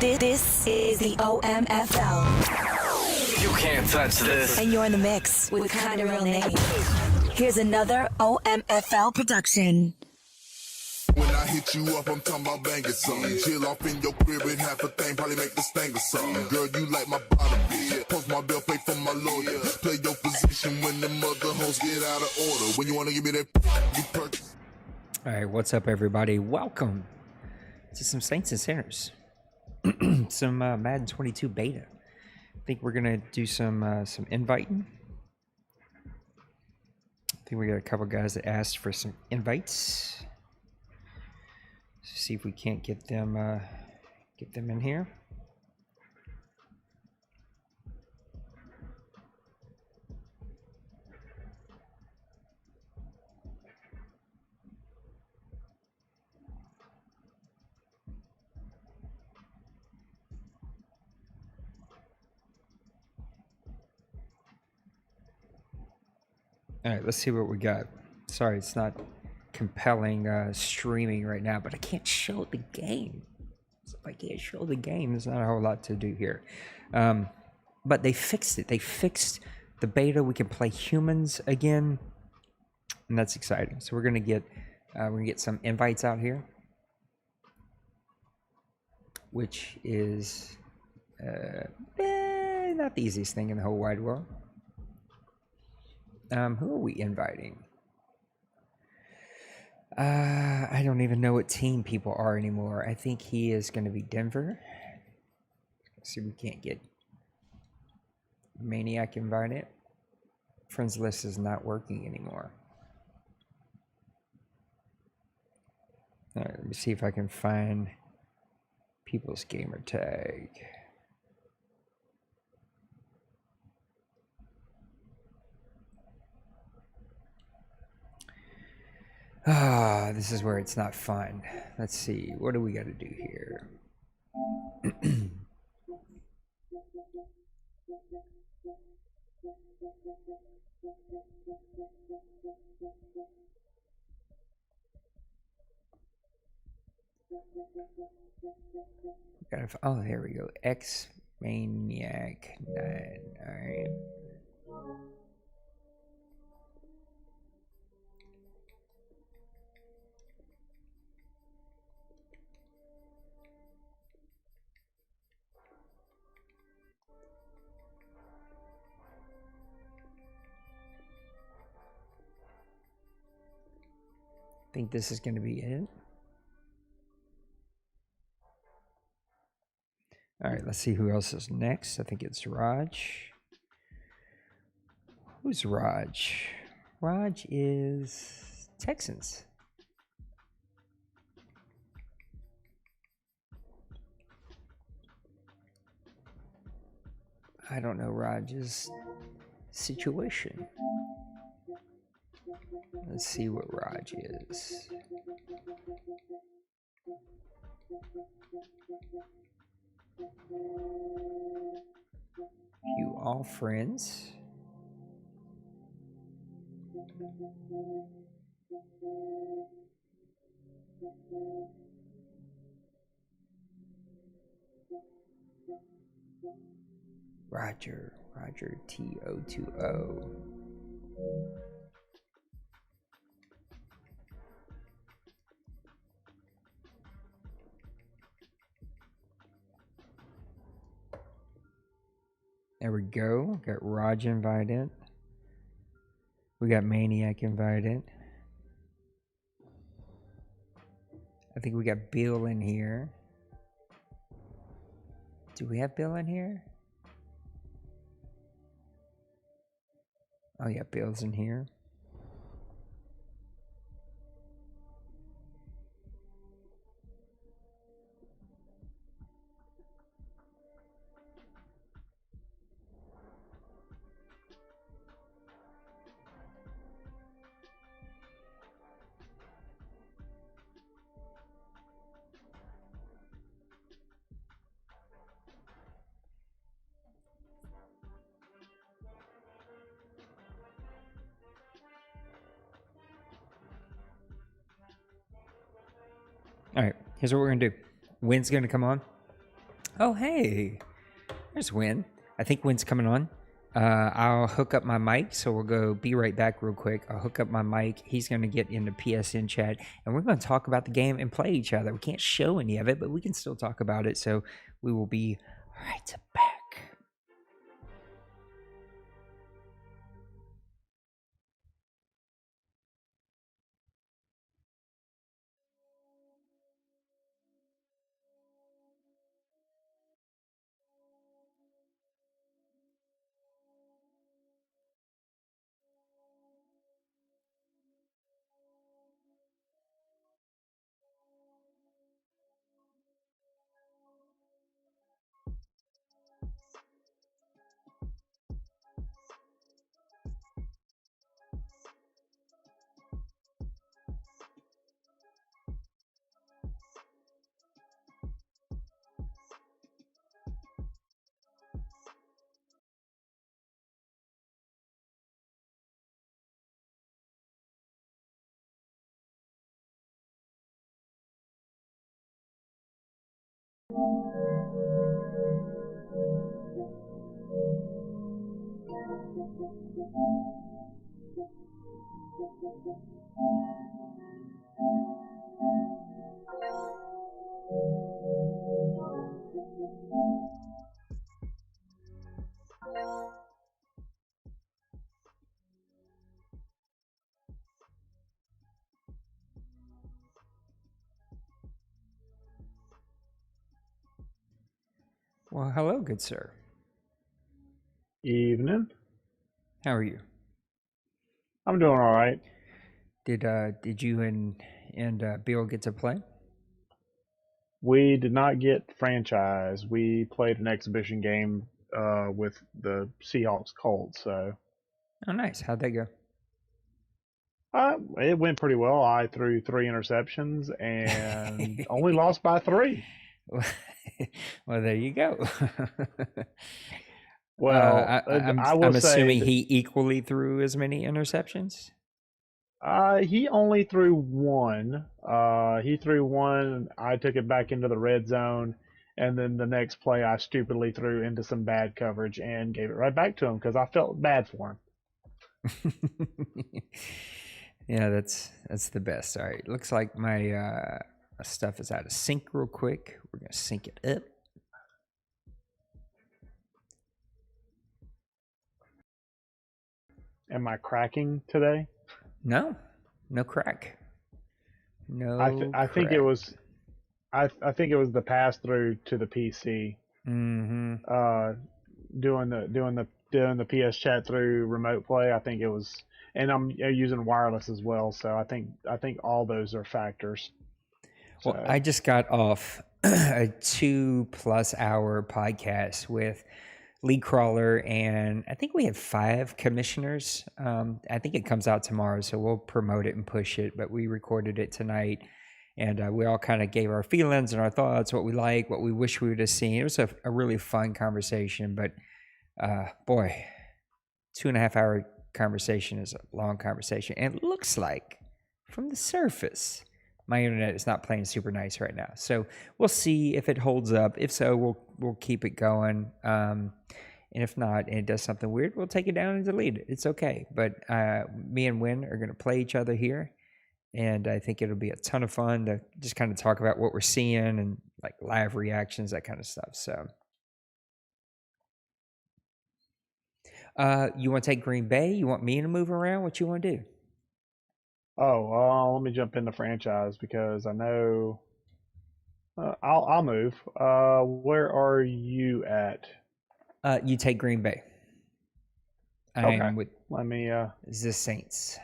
This is the OMFL. You can't touch this. And you're in the mix with Kinda Real Name. Here's another OMFL production. When I hit you up, I'm talking about banging something. Chill off in your crib and half a thing, probably make the stank or something. Girl, you like my bottom bitch. Post my bill, pay for my lawyer. Play your position when the mother hoes get out of order. When you want to give me that, you purchase. All right, what's up, everybody? Welcome to some Saints and Sinners. Some Madden 22 beta. I think we're gonna do some inviting. I think we got a couple guys that asked for some invites. See if we can't get them in here. All right, let's see what we got. Sorry, it's not compelling streaming right now, but I can't show the game. So if I can't show the game, there's not a whole lot to do here. But they fixed it. They fixed the beta. We can play humans again, and that's exciting. So we're gonna get some invites out here, which is not the easiest thing in the whole wide world. Who are we inviting? I don't even know what team people are anymore. I think he is going to be Denver. Let's see if we can't get Maniac invited. Friends list is not working anymore. All right, let me see if I can find people's gamer tag. Ah, this is where it's not fun. Let's see. What do we got to do here? Oh, there we go. X Maniac 9. All right. I think this is going to be it. All right, let's see who else is next. I think it's Raj. Who's Raj? Raj is Texans. I don't know Raj's situation. Let's see what Raj is. You all friends. Roger T020. There we go. Got Raj invited. We got Maniac invited. I think we got Bill in here. Do we have Bill in here? Oh yeah, Bill's in here. All right, here's what we're gonna do. Wynn's gonna come on. Oh hey, there's Wynn. I think Wynn's coming on. I'll hook up my mic, so we'll go be right back real quick. I'll hook up my mic. He's gonna get into PSN chat, and we're gonna talk about the game and play each other. We can't show any of it, but we can still talk about it. So we will be right back. Well, hello, good sir. Evening. How are you? I'm doing all right. Did you and Bill get to play? We did not get franchise. We played an exhibition game with the Seahawks Colts. So Oh, nice. How'd that go? It went pretty well. I threw 3 interceptions and only lost by 3. Well, there you go. Well, I will I'm say assuming that he equally threw as many interceptions. he only threw 1. He threw 1. I took it back into the red zone, and then the next play I stupidly threw into some bad coverage and gave it right back to him because I felt bad for him. Yeah, that's the best. All right, looks like my stuff is out of sync real quick. We're gonna sync it up. Am I cracking today? No crack. I think it was I think it was the pass through to the PC. Mm-hmm. Doing the PS chat through remote play. I think it was, and I'm using wireless as well. So I think all those are factors. Well, I just got off a 2+ hour podcast with Lee Crawler, and I think we have 5 commissioners. I think it comes out tomorrow, so we'll promote it and push it. But we recorded it tonight, and we all kind of gave our feelings and our thoughts, what we like, what we wish we would have seen. It was a really fun conversation, but boy, 2.5 hour conversation is a long conversation, and it looks like from the surface my internet is not playing super nice right now. So we'll see if it holds up. If so, we'll keep it going. And if not, and it does something weird, we'll take it down and delete it. It's okay. But me and Win are going to play each other here. And I think it'll be a ton of fun to just kind of talk about what we're seeing and like live reactions, that kind of stuff. So you want to take Green Bay? You want me to move around? What you want to do? Oh, let me jump in the franchise because I know I'll move. Where are you at? You take Green Bay. Okay. I'm with Let me the Saints.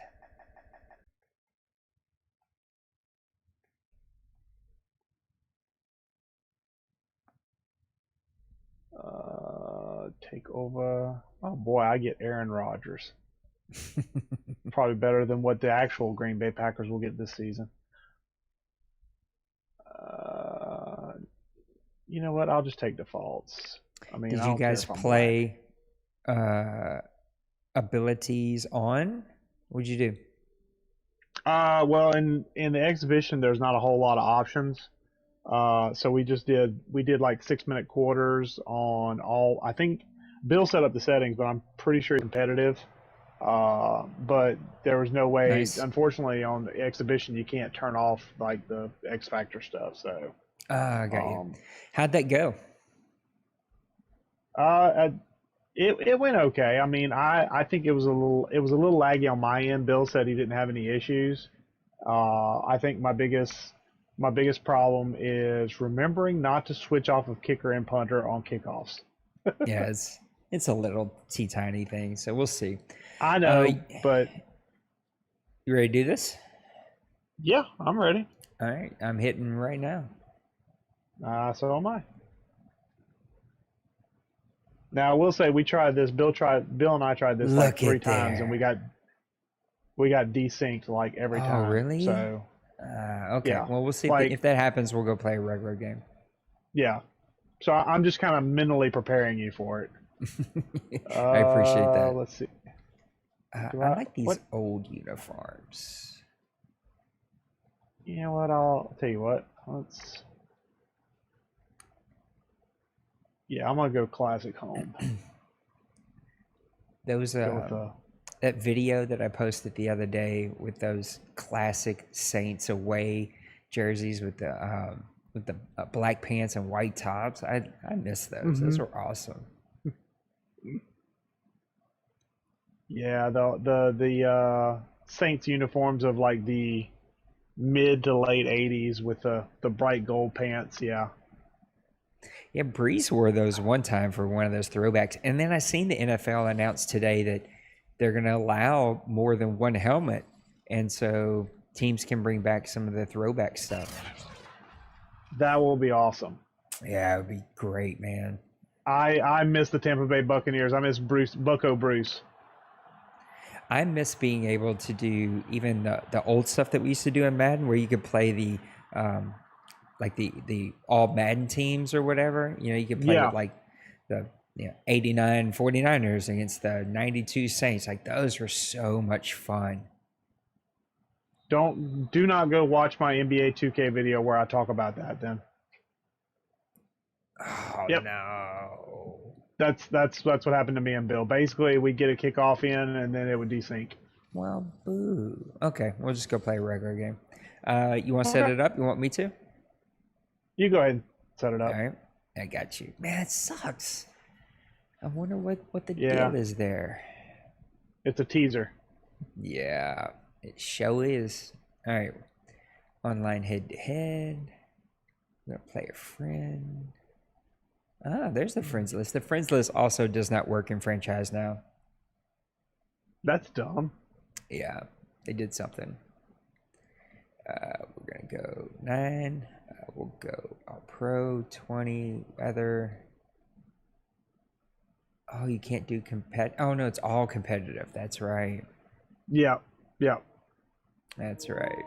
take over. Oh boy, I get Aaron Rodgers. Probably better than what the actual Green Bay Packers will get this season. You know what? I'll just take defaults. I mean, Did I you don't care guys if I'm play abilities on? What'd you do? Well, in the exhibition, there's not a whole lot of options. So we did like 6-minute quarters on all. I think Bill set up the settings, but I'm pretty sure it's competitive. But there was no way. Nice. Unfortunately, on the exhibition, you can't turn off like the X Factor stuff. So. I got you. How'd that go? It went okay. I mean, I think it was a little laggy on my end. Bill said he didn't have any issues. I think my biggest problem is remembering not to switch off of kicker and punter on kickoffs. Yeah, it's a little tiny thing, so we'll see. I know, but you ready to do this? Yeah, I'm ready. All right, I'm hitting right now. So am I. Now I will say we tried this. Bill and I tried this like 3 times, and we got desynced like every time. Oh, really? So okay. Yeah. Well, we'll see if that happens. We'll go play a regular game. Yeah. So I'm just kind of mentally preparing you for it. I appreciate that. Let's see. I like these old uniforms. You know what? I'll tell you what. Yeah, I'm gonna go classic home. Those that video that I posted the other day with those classic Saints away jerseys with the black pants and white tops. I miss those. Mm-hmm. Those are awesome. Yeah, the Saints uniforms of like the mid to late '80s with the bright gold pants. Yeah. Yeah, Breeze wore those one time for one of those throwbacks. And then I seen the NFL announce today that they're going to allow more than one helmet. And so teams can bring back some of the throwback stuff. That will be awesome. Yeah, it would be great, man. I miss the Tampa Bay Buccaneers. I miss Bucco Bruce. I miss being able to do even the old stuff that we used to do in Madden, where you could play the like the all Madden teams or whatever. You know, you could play Yeah. with like the 89 49ers against the 92 Saints. Like those were so much fun. Do not go watch my NBA 2K video where I talk about that then. Oh Yep. no. That's what happened to me and Bill. Basically, we'd get a kickoff in and then it would desync. Well, boo. Okay, we'll just go play a regular game. You want to set Okay. it up? You want me to? You go ahead and set it All up. right, I got you. Man, it sucks. I wonder what the Yeah. deal is there. It's a teaser. Yeah, it show is. All right, online head to head. I'm gonna play a friend. Ah, there's the friends list. The friends list also does not work in franchise now. That's dumb. Yeah, they did something. We're gonna go 9. We'll go All Pro 20 weather. Oh, you can't do Oh no, it's all competitive. That's right. Yeah. Yeah. That's right.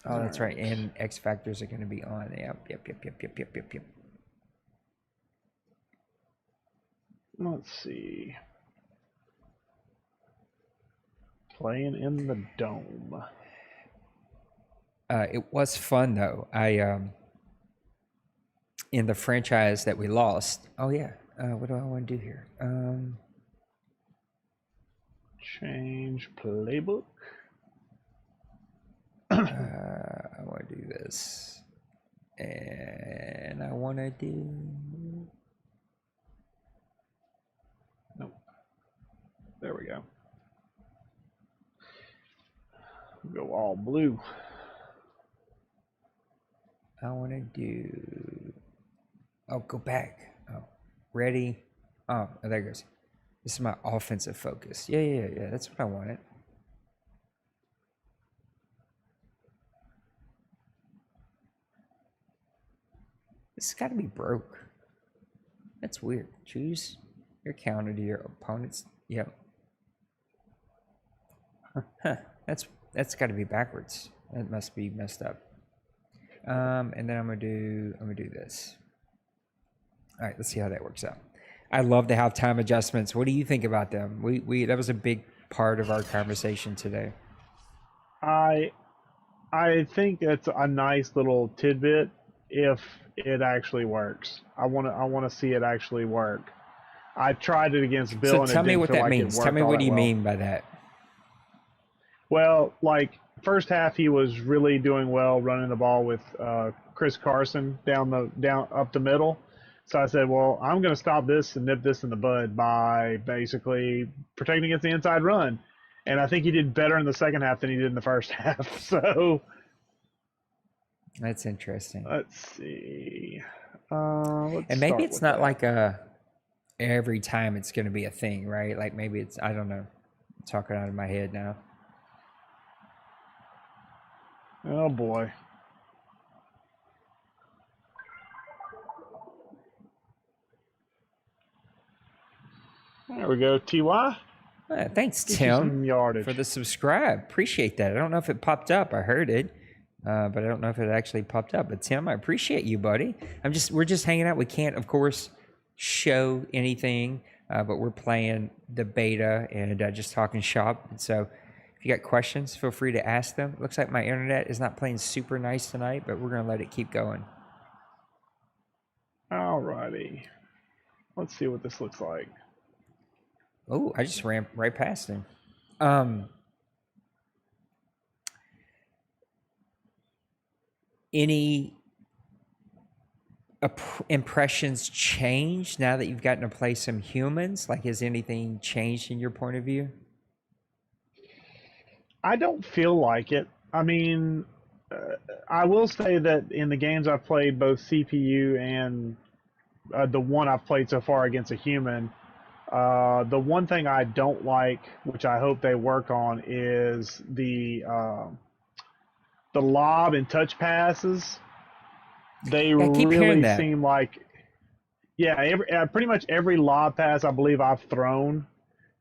Oh, that's right. And X Factors are going to be on. Yep. Let's see. Playing in the dome. It was fun though. In the franchise that we lost. Oh yeah. What do I want to do here? Change playbook. I want to do this, and I want to do. Nope. There we go. Go all blue. I want to do. Oh, go back. Oh, ready. Oh, there it goes. This is my offensive focus. Yeah. That's what I wanted. This has got to be broke. That's weird. Choose your counter to your opponent's. Yep. Huh. That's got to be backwards. That must be messed up. And then I'm gonna do this. All right, let's see how that works out. I love the halftime adjustments. What do you think about them? We that was a big part of our conversation today. I think it's a nice little tidbit if it actually works. I want to see it actually work. I tried it against Bill. So and tell it me didn't what feel that like it means. Tell worked me all what that do you well. mean by that? Well, like first half, he was really doing well running the ball with Chris Carson down up the middle. So I said, well, I'm going to stop this and nip this in the bud by basically protecting against the inside run. And I think he did better in the second half than he did in the first half. So That's interesting. let's see. And maybe it's not like every time it's going to be a thing, right? Like maybe it's, I don't know. I'm talking out of my head now. Oh boy. There we go, TY. Thanks, Get you some Tim, yardage. for the subscribe. Appreciate that. I don't know if it popped up. I heard it, but I don't know if it actually popped up. But Tim, I appreciate you, buddy. We're just hanging out. We can't, of course, show anything, but we're playing the beta and just talking shop. And so, if you got questions, feel free to ask them. Looks like my internet is not playing super nice tonight, but we're gonna let it keep going. Alrighty. Let's see what this looks like. Oh, I just ran right past him. Any impressions changed now that you've gotten to play some humans? Like, has anything changed in your point of view? I don't feel like it. I mean, I will say that in the games I've played, both CPU and the one I've played so far against a human, the one thing I don't like, which I hope they work on, is the lob and touch passes. They Yeah, I keep hearing really that. seem like, Yeah, pretty much every lob pass I believe I've thrown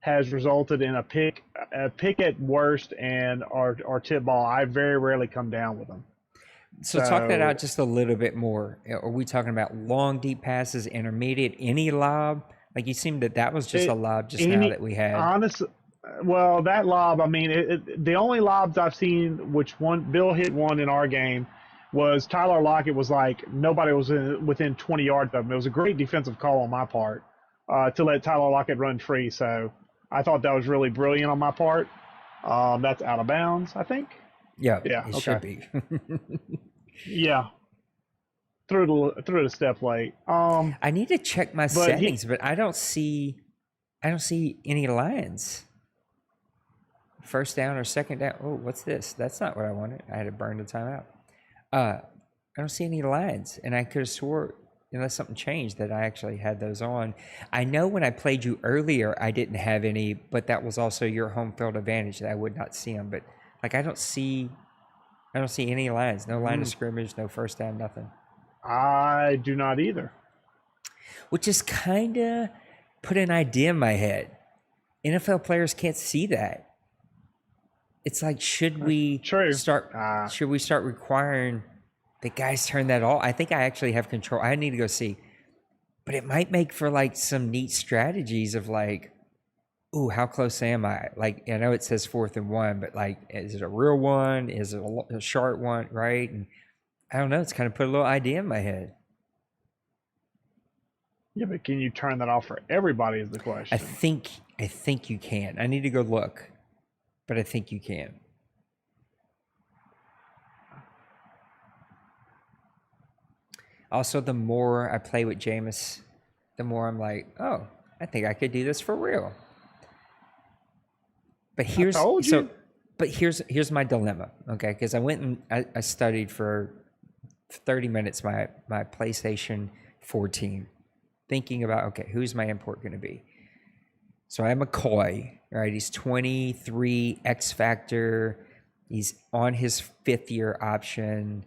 has resulted in a pick at worst, and or tip ball. I very rarely come down with them. So talk that out So just a little bit more. Are we talking about long, deep passes, intermediate, any lob? Like you seemed that was just a lob just now that we had. honest, well, that lob. I mean, the only lobs I've seen, which one Bill hit one in our game, was Tyler Lockett was like nobody was within 20 yards of him. It was a great defensive call on my part to let Tyler Lockett run free. So I thought that was really brilliant on my part. That's out of bounds, I think. Yeah, Yeah. it Okay. should be. Yeah. Threw it a step late. I need to check my settings, but I don't see any lines. First down or second down. Oh, what's this? That's not what I wanted. I had to burn the timeout. I don't see any lines, and I could have swore, unless something changed, that I actually had those on. I know when I played you earlier, I didn't have any, but that was also your home field advantage that I would not see them. But like, I don't see any lines. No line of scrimmage. No first down. Nothing. I do not either. Which is kind of put an idea in my head. NFL players can't see that. It's like, should we start requiring that guys turn that off? I think I actually have control. I need to go see. But it might make for like some neat strategies of like, ooh, how close am I? Like, I know it says 4th and 1, but like, is it a real one? Is it a short one? Right? And I don't know. It's kind of put a little idea in my head. Yeah, but can you turn that off for everybody is the question. I think you can. I need to go look, but I think you can. Also, the more I play with Jameis, the more I'm like, oh, I think I could do this for real. But here's here's my dilemma, okay? Because I went and I studied for 30 minutes my PlayStation 14, thinking about, okay, who's my import going to be? So I have McCoy, right? He's 23, X Factor. He's on his 5th year option.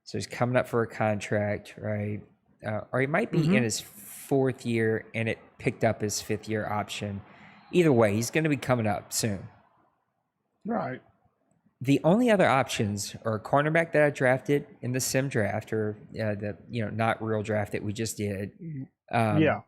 So he's coming up for a contract, right? Or he might be in his 4th year and it picked up his 5th year option. Either way, he's going to be coming up soon. Right. The only other options are a cornerback that I drafted in the sim draft, or the not real draft that we just did. Yeah.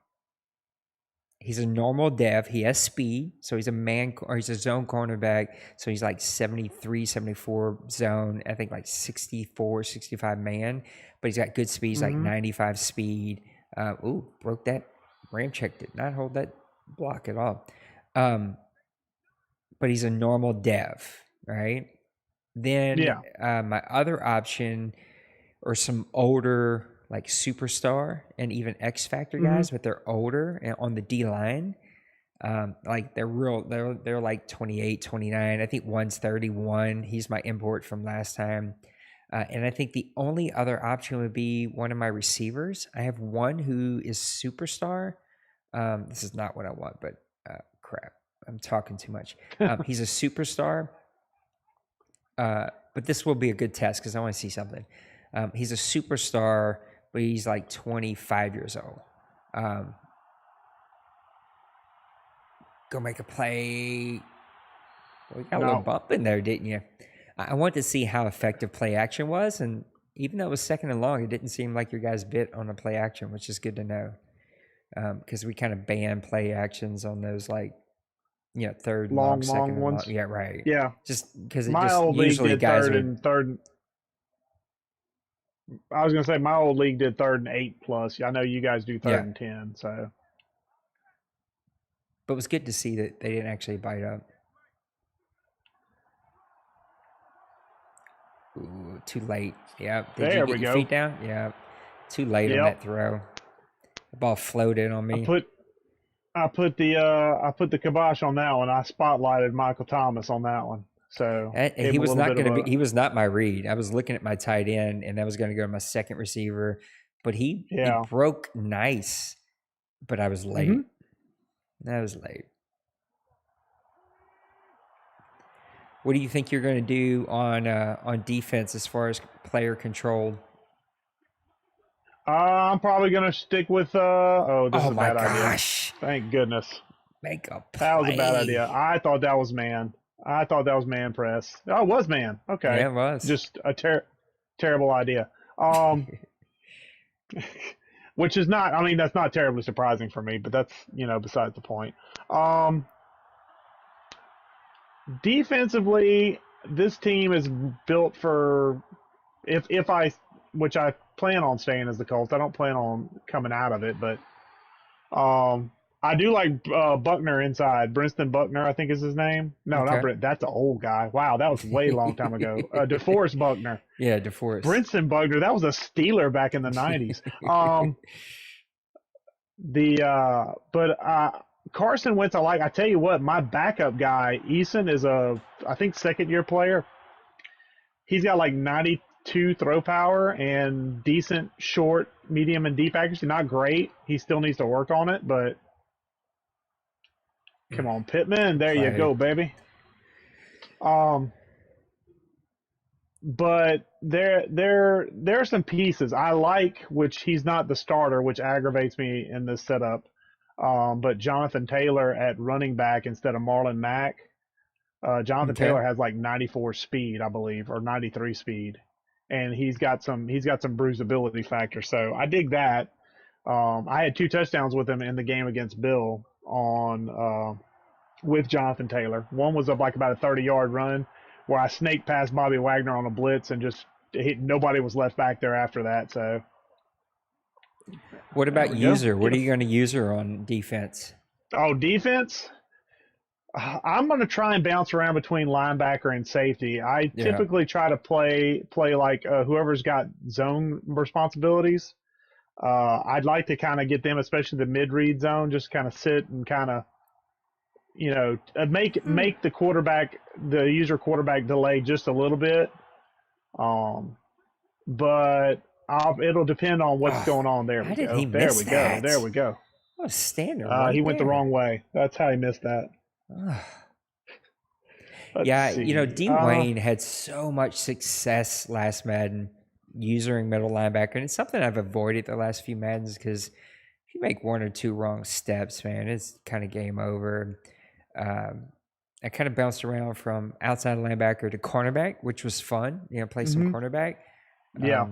He's a normal dev. He has speed, so he's he's a zone cornerback. So he's like 73, 74 zone. I think like 64, 65 man. But he's got good speed. He's like 95 speed. Broke that. Ram check did not hold that block at all. But he's a normal dev, right? Then my other option are some older, like superstar and even X Factor guys, but they're older and on the D line. Like they're like 28, 29. I think one's 31. He's my import from last time. And I think the only other option would be one of my receivers. I have one who is superstar. This is not what I want, but crap. I'm talking too much. He's a superstar. But this will be a good test because I want to see something. He's a superstar, but he's like 25 years old. Go make a play. We got a little bump in there, didn't you? I wanted to see how effective play action was, and even though it was 2nd and long, it didn't seem like your guys bit on the play action, which is good to know. Because we kind of ban play actions on those, like, 3rd long, 2nd ones. Yeah, right. Yeah. Just because my old league did third. I was gonna say my old league did 3rd and 8 plus. I know you guys do 3rd and 10. So, but it was good to see that they didn't actually bite up. Ooh, too late. Yeah. Did you get your feet down? Yeah. Too late on that throw. The ball floated on me. I put the kibosh on that one. I spotlighted Michael Thomas on that one. So he was not going to be. He was not my read. I was looking at my tight end, and that was going to go to my second receiver. But he broke nice, but I was late. That was late. What do you think you're going to do on defense as far as player control? I'm probably gonna stick with. Oh, this is Oh a my bad idea. gosh. Thank goodness. Make a That was a bad play. idea. I thought that was man. I thought that was man press. Oh, it was man. Okay, Yeah, it was. just a terrible idea. Um, which is not. I mean, that's not terribly surprising for me, but that's besides the point. Um, defensively, this team is built for if I, which I plan on staying as the Colts. I don't plan on coming out of it, but I do like Buckner inside. Brinston Buckner, I think is his name. No, not Okay. Brent. That's an old guy. Wow, that was way long time ago. DeForest Buckner. Yeah, DeForest. Brinston Buckner. That was a Steeler back in the '90s. But Carson Wentz, I like. I tell you what, my backup guy, Eason, is I think second year player. He's got like 92 throw power and decent short, medium, and deep accuracy. Not great. He still needs to work on it, but come on, Pittman. There you go, baby. But there are some pieces I like, which he's not the starter, which aggravates me in this setup. But Jonathan Taylor at running back instead of Marlon Mack. Jonathan Okay. Taylor has like 94 speed, I believe, or 93 speed, and he's got some bruisability factor. So I dig that. I had 2 touchdowns with him in the game against Bill on with Jonathan Taylor. One was up like about a 30-yard run where I snaked past Bobby Wagner on a blitz and just nobody was left back there after that. So What about we go. user? What are you going to use her on defense? Oh, defense. I'm going to try and bounce around between linebacker and safety. I typically try to play like whoever's got zone responsibilities. I'd like to kind of get them, especially the mid-read zone, just kind of sit and kind of, make the user quarterback delay just a little bit. But it'll depend on what's going on. There we How did go. he There miss we go. that? There we go. What a standard right He went the there. wrong way. That's how he missed that. Yeah, see. Dean Wayne had so much success last Madden using middle linebacker, and it's something I've avoided the last few Maddens because if you make 1 or 2 wrong steps, man, it's kind of game over. I kind of bounced around from outside linebacker to cornerback, which was fun. Play some cornerback. Yeah.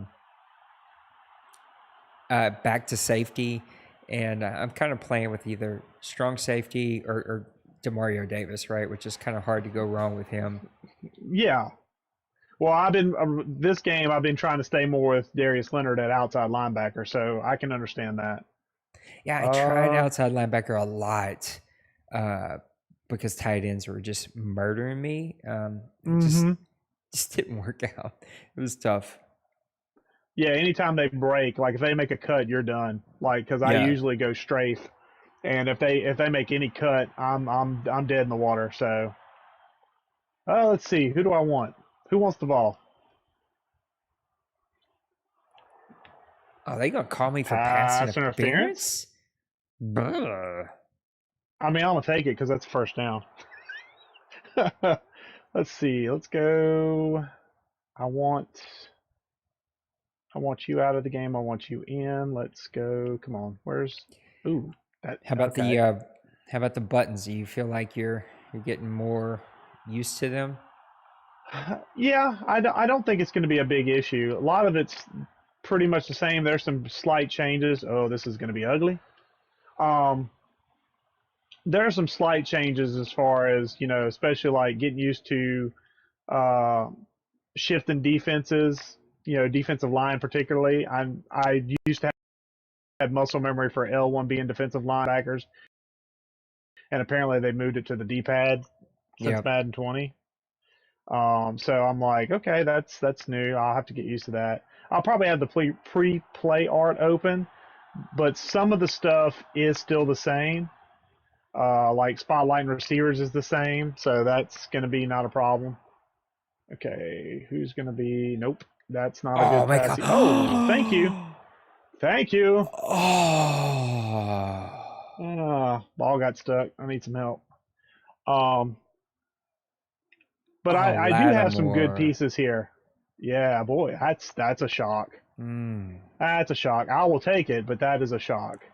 Back to safety, and I'm kind of playing with either strong safety or Demario Davis, right? Which is kind of hard to go wrong with him. Yeah. Well, I've been this game. I've been trying to stay more with Darius Leonard at outside linebacker, so I can understand that. Yeah, I tried outside linebacker a lot because tight ends were just murdering me. It just didn't work out. It was tough. Yeah, anytime they break, like if they make a cut, you're done. Like because I usually go strafe, and if they make any cut, I'm dead in the water. So, let's see. Who do I want? Who wants the ball? Are they gonna call me for Pass pass interference? Brr. I mean, I'm gonna take it because that's first down. Let's see. Let's go. I want you out of the game. I want you in. Let's go. Come on. Where's? Ooh. That. How about okay. how about the buttons? Do you feel like you're getting more used to them? Yeah, I don't think it's going to be a big issue. A lot of it's pretty much the same. There's some slight changes. Oh, this is going to be ugly. There are some slight changes as far as, especially like getting used to shifting defenses, defensive line particularly. I used to have muscle memory for L1 being defensive linebackers, and apparently they moved it to the D-pad since Madden 20. So I'm like, okay, that's new. I'll have to get used to that. I'll probably have the pre-play art open, but some of the stuff is still the same. Like spotlight and receivers is the same, so that's going to be not a problem. Okay, who's going to be? Nope, that's not a good pass. Oh, thank you. Thank you. Ball got stuck. I need some help. But I do have some good pieces here. Yeah, boy, that's a shock. Mm. That's a shock. I will take it, but that is a shock.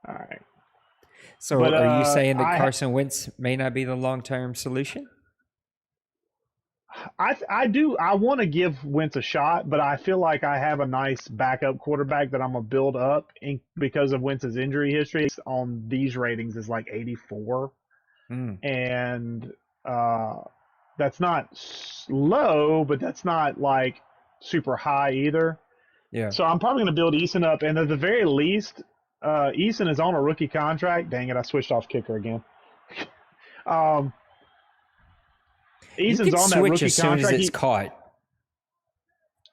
All right. So, But are you saying that I Carson Wentz may not be the long-term solution? I do I want to give Wentz a shot, but I feel like I have a nice backup quarterback that I'm gonna build up because of Wentz's injury history. On these ratings is like 84, Mm. and uh, that's not low, but that's not like super high either. Yeah. So I'm probably gonna build Eason up, and at the very least, Eason is on a rookie contract. Dang it, I switched off kicker again. Um, You Eason's can on that switch rookie as soon as contract. it's caught.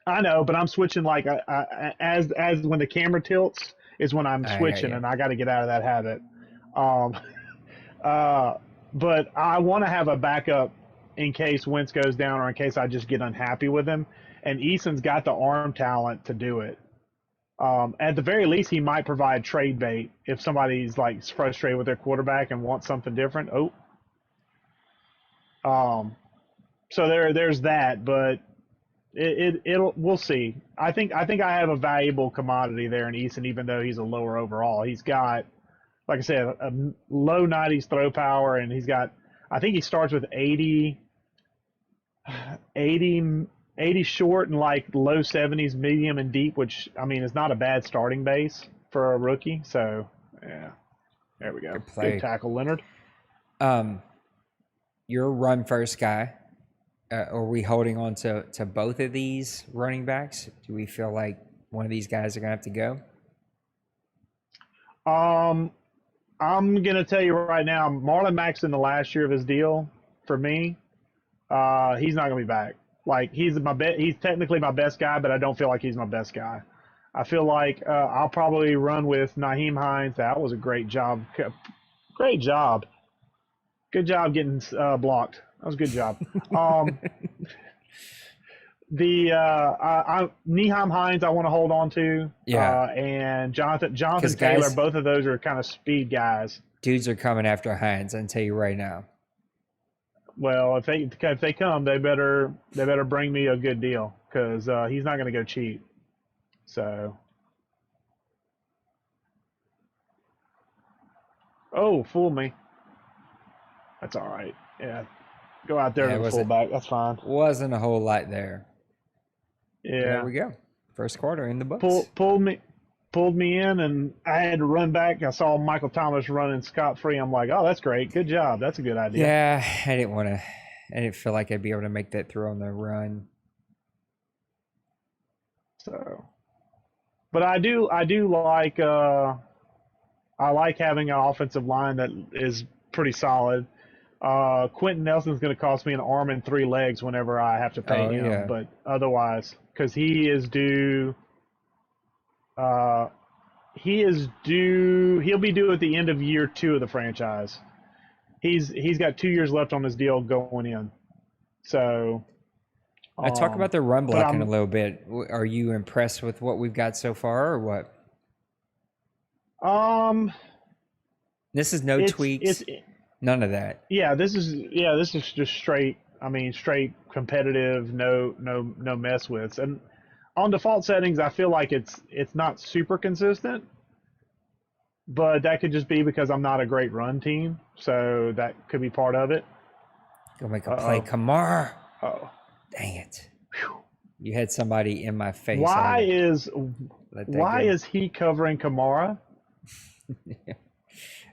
I know, but I'm switching like as when the camera tilts is when I'm switching, Yeah. and I got to get out of that habit. Um, uh, but I want to have a backup in case Wentz goes down or in case I just get unhappy with him. And Eason's got the arm talent to do it. At the very least, he might provide trade bait if somebody's like frustrated with their quarterback and wants something different. So there's that, but it'll we'll see. I think I have a valuable commodity there in Easton, even though he's a lower overall. He's got, like I said, a low 90s throw power, and I think he starts with 80 short and like low 70s medium and deep, which I mean is not a bad starting base for a rookie. So yeah, there we go. Good play. Good tackle, Leonard. You're a run first guy. Are we holding on to both of these running backs? Do we feel like one of these guys are gonna have to go? I'm gonna tell you right now, Marlon Mack's in the last year of his deal. For me, he's not gonna be back. Like he's technically my best guy, but I don't feel like he's my best guy. I feel like I'll probably run with Naheem Hines. That was a great job. Great job. Good job getting blocked. That was a good job. Nyheim Hines I want to hold on to. Yeah. And Jonathan Taylor, guys, both of those are kind of speed guys. Dudes are coming after Hines, I can tell you right now. Well, if they come, they better bring me a good deal because he's not going to go cheap. So, fool me. That's all right. Yeah, go out there to the fullback. That's fine. Wasn't a whole lot there. Yeah, but there we go. First quarter in the books. Pulled me in, and I had to run back. I saw Michael Thomas running scot free. I'm like, oh, that's great. Good job. That's a good idea. Yeah, I didn't feel like I'd be able to make that throw on the run. So, but I do like I like having an offensive line that is pretty solid. Quentin Nelson's going to cost me an arm and 3 legs whenever I have to pay him, yeah. But otherwise, because he is due. He'll be due at the end of year 2 of the franchise. He's got 2 years left on his deal going in. So I talk about the run blocking a little bit. Are you impressed with what we've got so far, or what? This is no tweaks. None of that. Yeah, this is just straight. I mean, straight competitive. No mess with. And on default settings, I feel like it's not super consistent. But that could just be because I'm not a great run team, so that could be part of it. Go make a play, Kamara. Oh, dang it! You had somebody in my face. Why is he covering Kamara?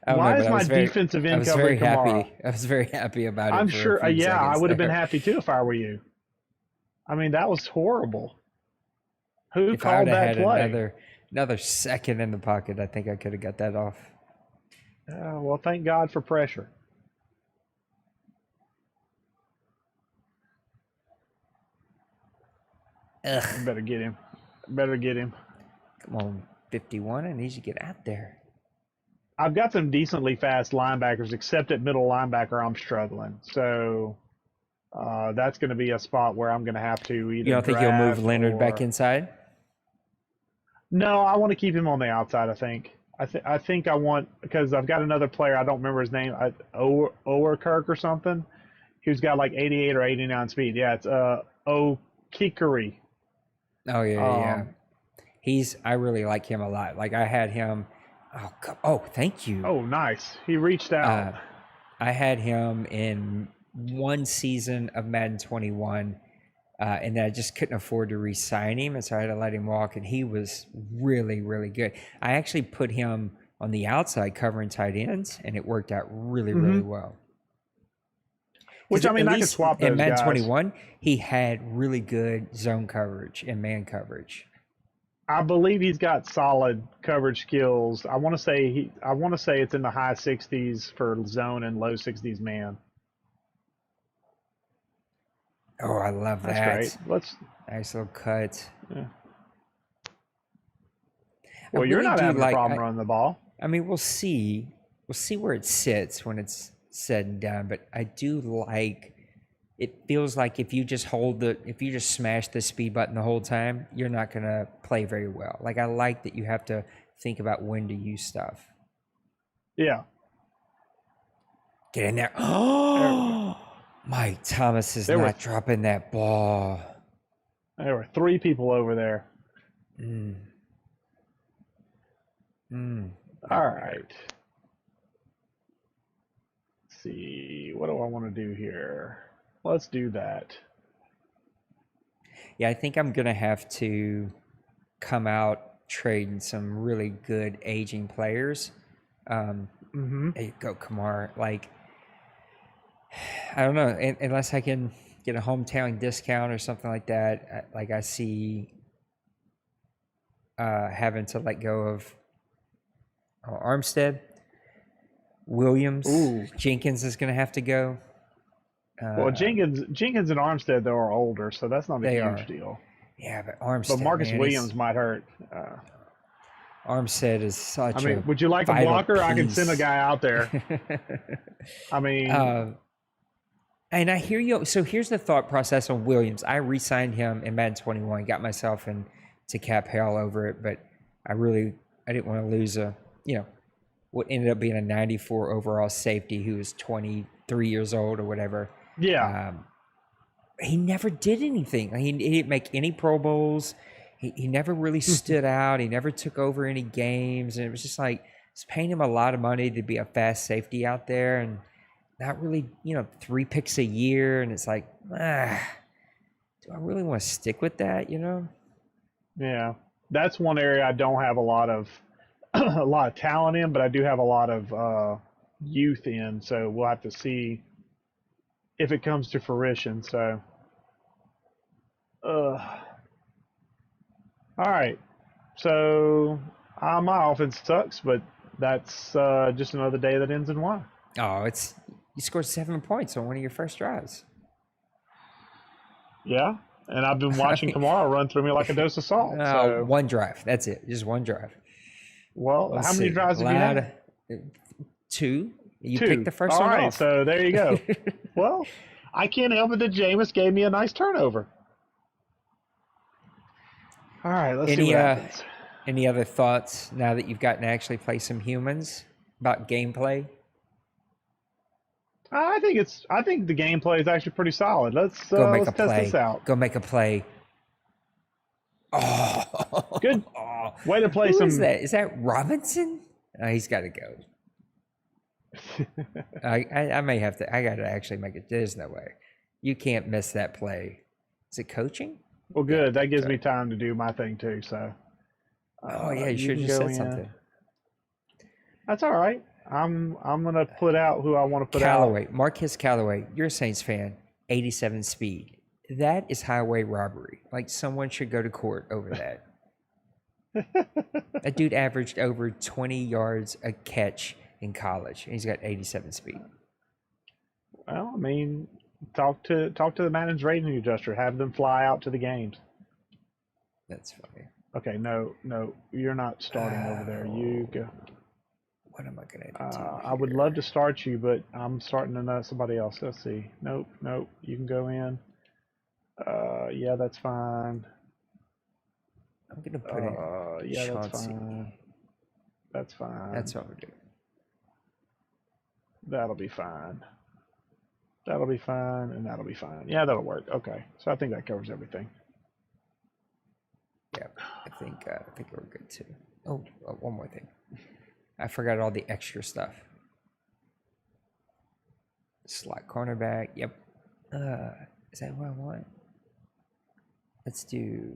Why is my defensive end covering Kamara? I was very happy about it. I'm sure. Yeah, I would have been happy too if I were you. I mean, that was horrible. Who called that play? Another second in the pocket, I think I could have got that off. Well, thank God for pressure. Ugh. Better get him. Come on, 51. I need you to get out there. I've got some decently fast linebackers, except at middle linebacker, I'm struggling. So that's going to be a spot where I'm going to have to either. You don't think you'll move Leonard back inside? No, I want to keep him on the outside. I think because I've got another player. I don't remember his name. Owerkirk or something. who's got like 88 or 89 speed. Yeah, it's Okikari. Oh yeah. I really like him a lot. Like I had him. Oh, thank you. Oh, nice. He reached out. I had him in one season of Madden 21, and then I just couldn't afford to re-sign him, and so I had to let him walk. And he was really, really good. I actually put him on the outside covering tight ends, and it worked out really, really well. Which, I mean, I could swap those in Madden guys. 21, he had really good zone coverage and man coverage. I believe he's got solid coverage skills. I want to say it's in the high 60s for zone and low 60s man. Oh, I love that. That's great. Nice little cut. Yeah. Well, you're not having a problem running the ball. I mean, we'll see. We'll see where it sits when it's said and done. But I do like. It feels like if you just smash the speed button the whole time, you're not gonna play very well. Like I like that you have to think about when to use stuff. Yeah. Get in there. Oh, Mike Thomas is not dropping that ball. There were 3 people over there. All right. Let's see. What do I want to do here? Let's do that. Yeah, I think I'm going to have to come out trading some really good aging players. There you go, Kamar. Like, I don't know, unless I can get a hometown discount or something like that. Like I see having to let go of Armstead, Williams, Jenkins is going to have to go. Well, Jenkins and Armstead though are older, so that's not a huge deal. Yeah, but Armstead. But Marcus Williams might hurt. Armstead is such. I mean, would you like a blocker? Piece. I can send a guy out there. I mean, and I hear you. So here's the thought process on Williams. I re-signed him in Madden 21, got myself into cap hell over it, but I didn't want to lose what ended up being a 94 overall safety who was 23 years old or whatever. Yeah. He never did anything. He didn't make any Pro Bowls. He never really stood out. He never took over any games. And it was just like, it's paying him a lot of money to be a fast safety out there and not really, 3 picks a year. And it's like, do I really want to stick with that, Yeah. That's one area I don't have a lot of talent in, but I do have a lot of youth in. So we'll have to see if it comes to fruition. So, all right. So my offense sucks, but that's just another day that ends in one. Oh, you scored 7 points on one of your first drives. Yeah, and I've been watching Kamara run through me like a dose of salt. So. One drive. That's it. Just one drive. Well, how many drives have you had? 2. You 2. picked the first one off. All right, off. so there you go. Well, I can't help it that Jameis gave me a nice turnover. All right, let's see what happens. Any other thoughts now that you've gotten to actually play some humans about gameplay? I think the gameplay is actually pretty solid. Let's test this out. Go make a play. Oh, good. Way to play Who some. Is that? Is that Robinson? He's got to go. I may have to. I got to actually make it. There's no way. You can't miss that play. Is it coaching? Well, good. That gives me time to do my thing too. So. You should have just said something. That's all right. I'm gonna put out who I want to put out. Marquez Callaway. You're a Saints fan. 87 speed. That is highway robbery. Like someone should go to court over that. That dude averaged over 20 yards a catch in college, and he's got 87 speed. Well, I mean, talk to the Madden's rating adjuster. Have them fly out to the games. That's funny. Okay, no, you're not starting over there. You go. What am I gonna do? I would love to start you, but I'm starting somebody else. Let's see. Nope. You can go in. Yeah, that's fine. I'm gonna put it. Yeah, that's fine. That's fine. That's what we're doing. That'll be fine. That'll be fine, and that'll be fine. Yeah, that'll work. Okay, so I think that covers everything. Yeah, I think we're good too. Oh, one more thing. I forgot all the extra stuff. Slot cornerback. Yep. Is that what I want? Let's do.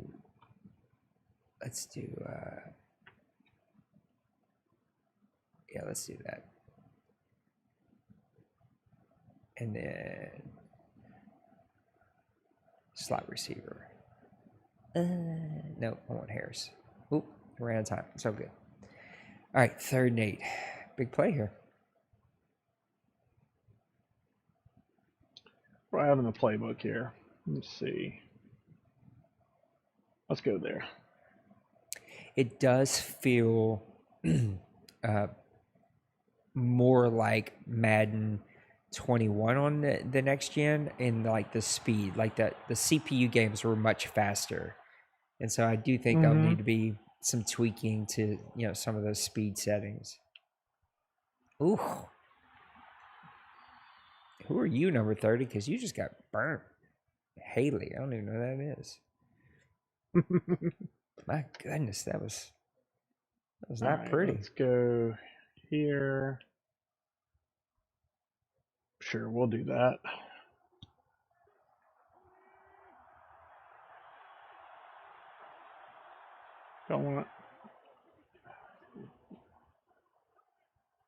Yeah, let's do that. And then slot receiver. No, I want Harris. Oop, we're out of time. So good. All right, 3rd and 8. Big play here. We're out in the playbook here. Let's see. Let's go there. It does feel more like Madden 21 on the next gen, in like the speed, like the CPU games were much faster, and so I do think there'll need to be some tweaking to some of those speed settings. Ooh, who are you, number 30? Because you just got burnt. Haley, I don't even know who that is. My goodness, that was not right, pretty. Let's go here. Sure, we'll do that. Don't want.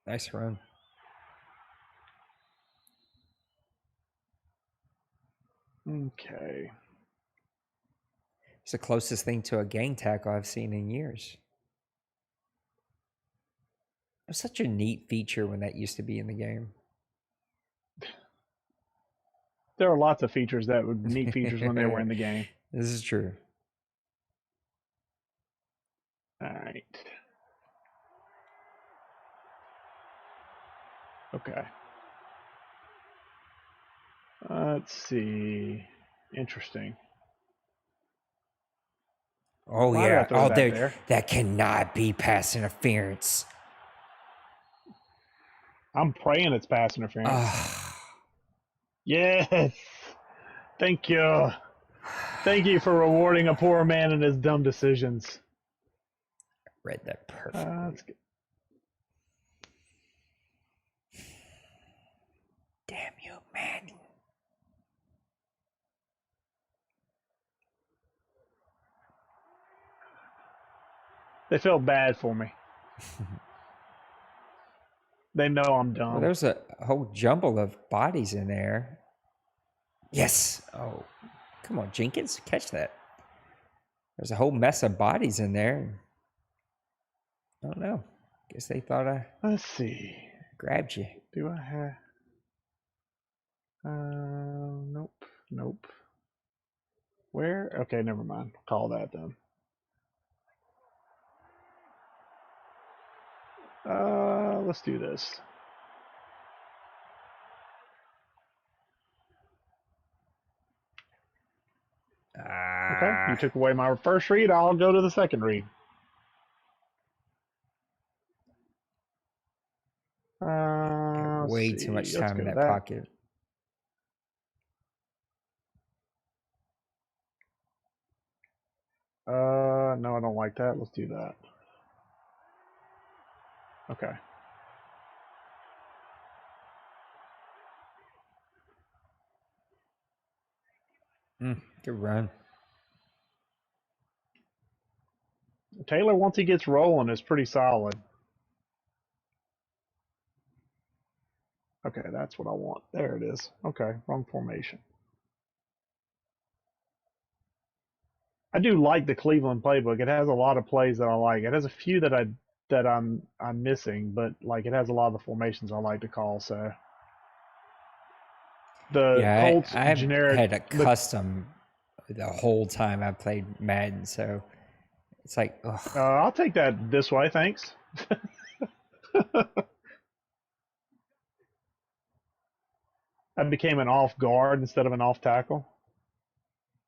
Nice run. Okay. It's the closest thing to a gang tackle I've seen in years. It was such a neat feature when that used to be in the game. There are lots of features that would neat features when they were in the game. This is true. All right. Okay. Let's see. Interesting. Oh, Why did I yeah. throw Oh, that there. there? That cannot be pass interference. I'm praying it's pass interference. Ah. Yes. Thank you. Thank you for rewarding a poor man and his dumb decisions. Read that perfectly. That's good. Damn you, man. They felt bad for me. They know I'm dumb. Well, there's a whole jumble of bodies in there. Yes. Oh, come on, Jenkins. Catch that. There's a whole mess of bodies in there. I don't know. Guess they thought I Let's see. grabbed you. Do I have? Nope. Nope. Where? Okay, never mind. Call that then. Let's do this. Okay, you took away my first read. I'll go to the second read. Way let's too much see. Let's time in go that pocket. No, I don't like that. Let's do that. Okay. Good run. Taylor, once he gets rolling, is pretty solid. Okay, that's what I want. There it is. Okay, wrong formation. I do like the Cleveland playbook. It has a lot of plays that I like. It has a few that I'm missing, but like it has a lot of the formations I like to call. So the Colts I've generic had a custom the whole time I played Madden, so it's like, ugh. I'll take that this way, thanks. I became an off guard instead of an off tackle.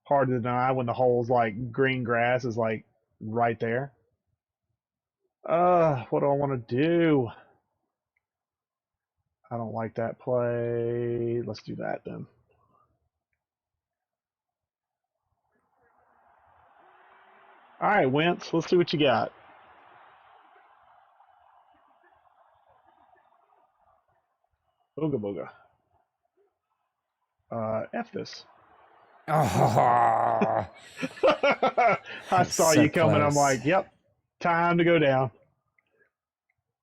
Hard to deny when the hole's like green grass is like right there. What do I want to do? I don't like that play. Let's do that then. All right, Wentz, let's see what you got. Booga booga. F this. Oh, I saw so you coming. I'm close. like, yep, time to go down.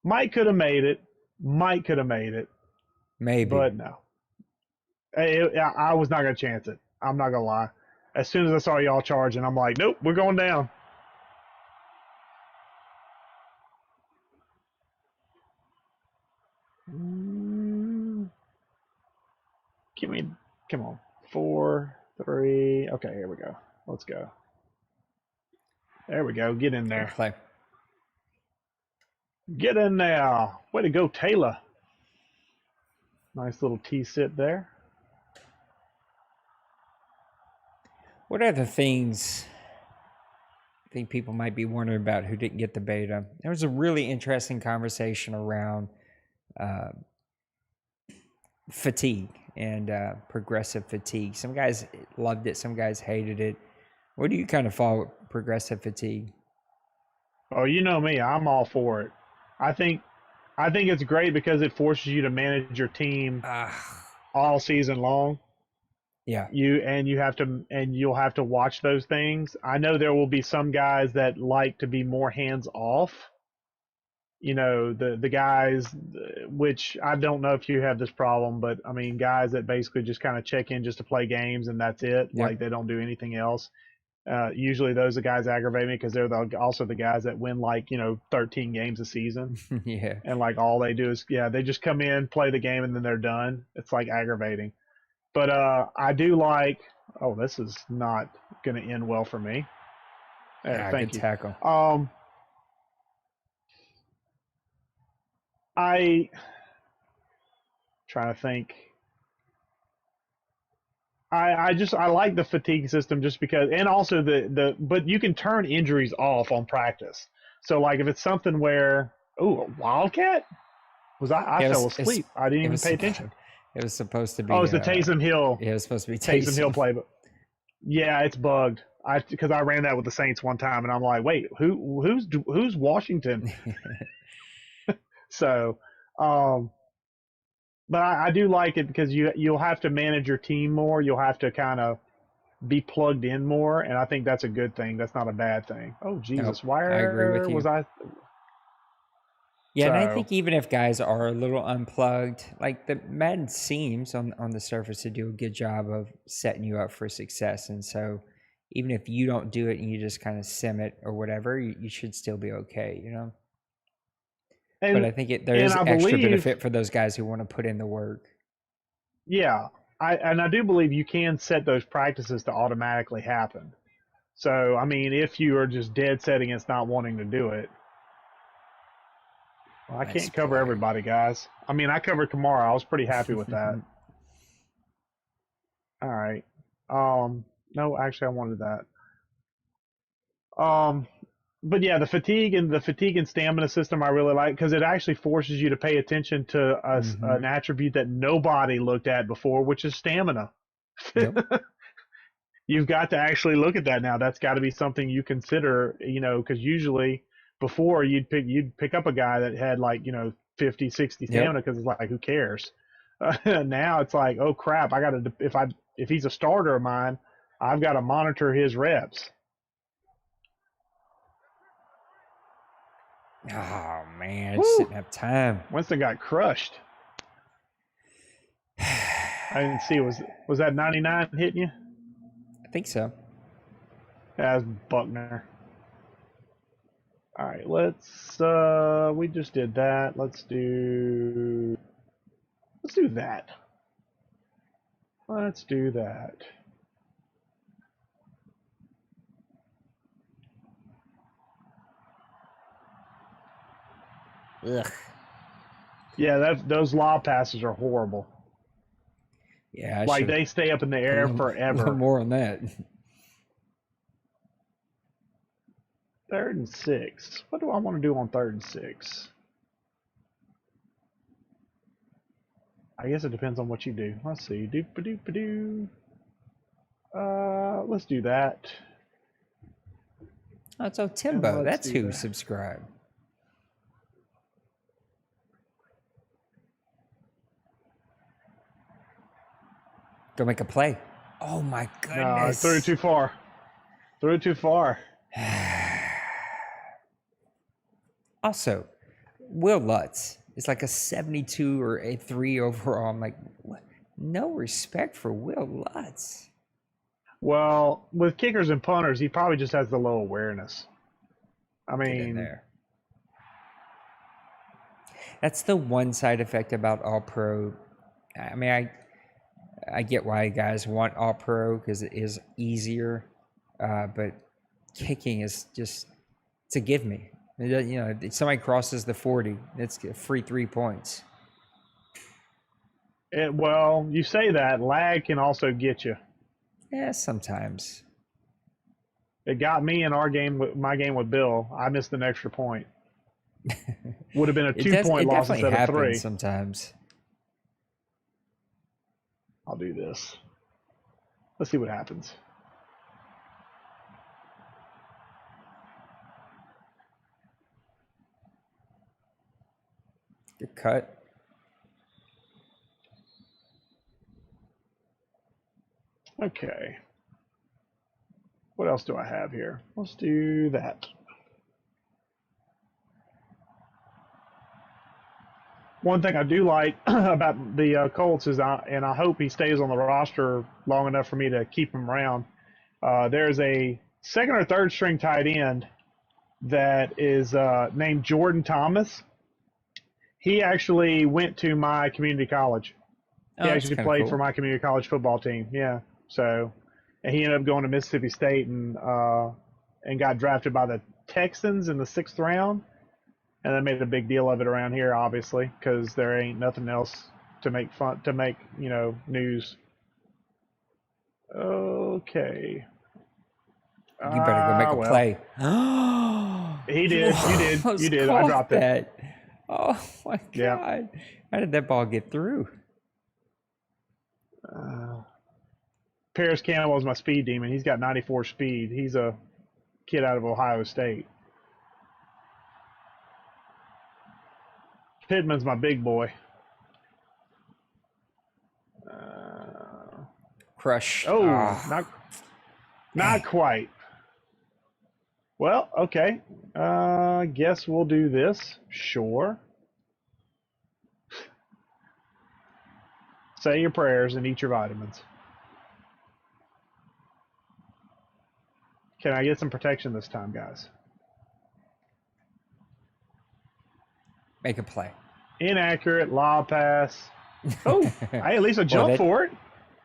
Mike could have made it. Mike could have made it, Maybe. but no. I was not going to chance it. I'm not going to lie. As soon as I saw y'all charging, I'm like, nope, we're going down. Give me, come on. 4, 3. Okay, here we go. Let's go. There we go. Get in Good there. play. Get in there. Way to go, Taylor. Nice little T-sit there. What are the things I think people might be wondering about who didn't get the beta? There was a really interesting conversation around fatigue and progressive fatigue. Some guys loved it, some guys hated it. Where do you kind of fall with progressive fatigue? Oh, you know me. I'm all for it. I think it's great because it forces you to manage your team all season long. Yeah. You'll have to watch those things. I know there will be some guys that like to be more hands off. You know, the guys, which I don't know if you have this problem, but I mean, guys that basically just kind of check in just to play games and that's it. Yep. Like they don't do anything else. Usually those are guys aggravate me because they're also the guys that win 13 games a season. Yeah. And like all they do is they just come in, play the game, and then they're done. It's like aggravating. But I do like. Oh, this is not going to end well for me. There, thank good you. tackle. I trying to think. I like the fatigue system just because, and also but you can turn injuries off on practice. So like if it's something where a wildcat I fell asleep. I didn't even pay attention. It was supposed to be. Oh, it's the Taysom Hill. Yeah, it was supposed to be Taysom Hill play, but yeah, it's bugged. Because I ran that with the Saints one time, and I'm like, wait, who's Washington? So, but I do like it because you'll have to manage your team more. You'll have to kind of be plugged in more, and I think that's a good thing. That's not a bad thing. Oh Jesus, Nope, I agree with you. was I? Yeah, and I think even if guys are a little unplugged, like the Madden seems on the surface to do a good job of setting you up for success. And so even if you don't do it and you just kind of sim it or whatever, you should still be okay, you know? But I think there is extra benefit for those guys who want to put in the work. Yeah, I do believe you can set those practices to automatically happen. So, I mean, if you are just dead set against not wanting to do it, well, I can't cover everybody, guys. I mean, I covered Kamara. I was pretty happy with that. All right. No, actually, I wanted that. But yeah, the fatigue and stamina system I really like because it actually forces you to pay attention to an attribute that nobody looked at before, which is stamina. Yep. You've got to actually look at that now. That's got to be something you consider, you know, because usually before you'd pick up a guy that had 50, 60 stamina because it's like, who cares? Now it's like, oh crap, I got to if he's a starter of mine, I've got to monitor his reps. Oh man, I just didn't have time. Winston got crushed. I didn't see. Was that 99 hitting you? I think so. That's Buckner. All right, let's. We just did that. Let's do that. Let's do that. Ugh. Yeah, those lob passes are horrible. Yeah, they stay up in the air forever. A little more on that. 3rd and 6. What do I want to do on 3rd and 6? I guess it depends on what you do. Let's see. Doop-a-doop-a-doo. Let's do that. Oh, so And Timbo, let's that's do who that. subscribed. Go make a play. Oh my No, I goodness. threw it too far. Threw it too far. Also, Will Lutz is like a 72 or a 3 overall. I'm like, what? No respect for Will Lutz. Well, with kickers and punters, he probably just has the low awareness. I Get in mean, there. That's the one side effect about All Pro. I mean, I get why guys want All Pro because it is easier, but kicking is just to give me. You know, if somebody crosses the 40, it's a free 3 points. well, you say that lag can also get you. Yeah, sometimes. It got me in my game with Bill. I missed an extra point. Would have been a 2-point loss definitely instead of 3. happens sometimes. I'll do this. Let's see what happens. Good cut. Okay. What else do I have here? Let's do that. One thing I do like about the Colts is, and I hope he stays on the roster long enough for me to keep him around. There's a second or third string tight end that is named Jordan Thomas. He actually went to my community college. Oh, He that's actually kinda played cool. for my community college football team. Yeah. So, and he ended up going to Mississippi State and got drafted by the Texans in the 6th round. And they made a big deal of it around here, obviously, because there ain't nothing else to make news. Okay. You better go make a Well, play. He did. You did. Almost You did. I caught dropped it. that. Oh my Yeah. god! How did that ball get through? Paris Campbell is my speed demon. He's got 94 speed. He's a kid out of Ohio State. Pittman's my big boy. Crush. Oh, Ah. not quite. Well, okay. Guess we'll do this. Sure. Say your prayers and eat your vitamins. Can I get some protection this time, guys? Make a play. Inaccurate, lob pass. Oh, I at least a jump that- for it.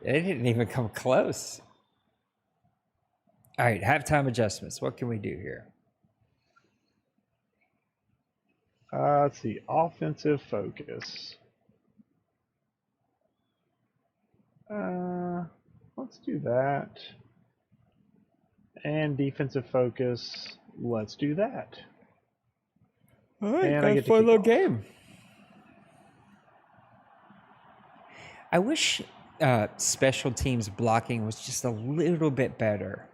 It didn't even come close. All right, halftime adjustments. What can we do here? Let's see. Offensive focus. Let's do that. And defensive focus. Let's do that. All right, And I get to fun kick little off. game. I wish special teams blocking was just a little bit better.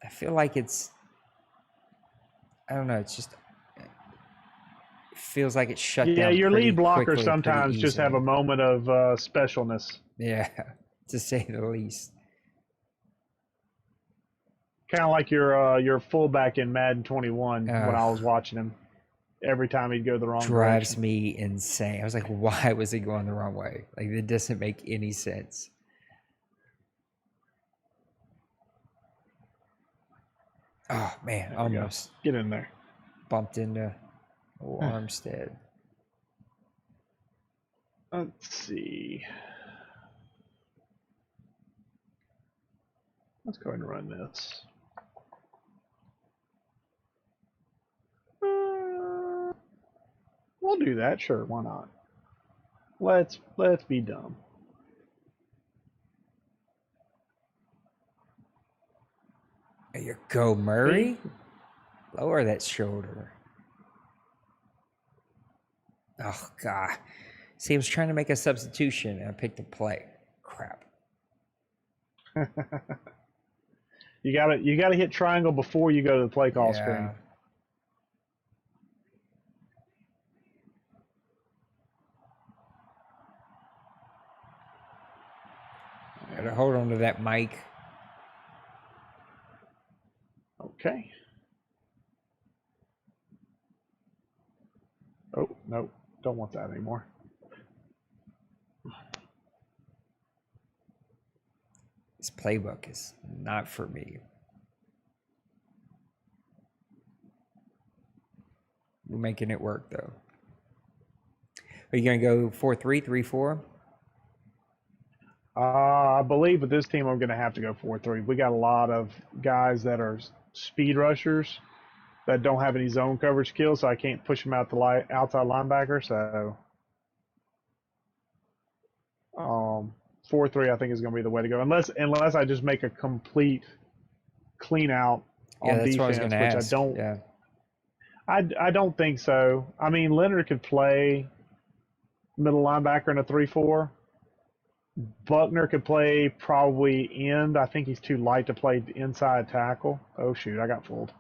I feel like it's, I don't know, it's just, it feels like it's shut down. Yeah, your pretty lead blockers quickly, sometimes pretty just have a easily. moment of specialness. Yeah, to say the least. Kind of like your fullback in Madden 21 when I was watching him. Every time he'd go the wrong Drives direction. me insane. I was like, why was he going the wrong way? Like, it doesn't make any sense. Oh, man, There we go. almost Get in there. bumped into Armstead. Let's see. Let's go ahead and run this. We'll do that. Sure, why not? Let's be dumb. There you go, Murray. Lower that shoulder. Oh, God. See, I was trying to make a substitution and I picked a play. Crap. You gotta hit triangle before you go to the play call screen. Gotta hold on to that mic. Okay. Oh, no. Don't want that anymore. This playbook is not for me. We're making it work, though. Are you going to go 4-3, 3-4? I believe with this team, I'm going to have to go 4-3. We got a lot of guys that are speed rushers that don't have any zone coverage skills, so I can't push them out the outside linebacker. So 4-3, I think, is going to be the way to go, unless I just make a complete clean out on that's defense, what I was gonna which ask. I don't. Yeah. I don't think so. I mean, Leonard could play middle linebacker in a 3-4. Buckner could play probably end. I think he's too light to play inside tackle. Oh shoot, I got fooled.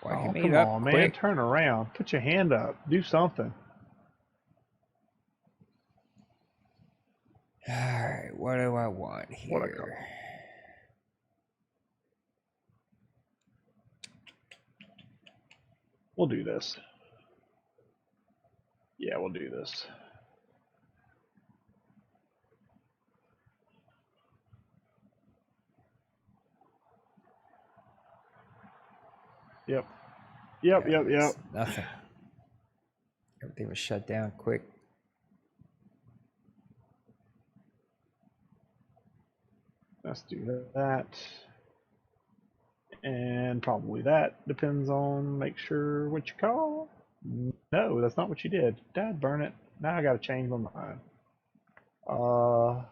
Well, he Oh, made come it up on, man. quick. Turn around. Put your hand up. Do something. All right, what do I want What a here? We'll do this. Yeah, we'll do this. Yep. Yep. Nothing. Everything was shut down quick. Let's do that. And probably that. Depends on, make sure what you call. No, that's not what you did. Dad, burn it. Now I got to change my mind. I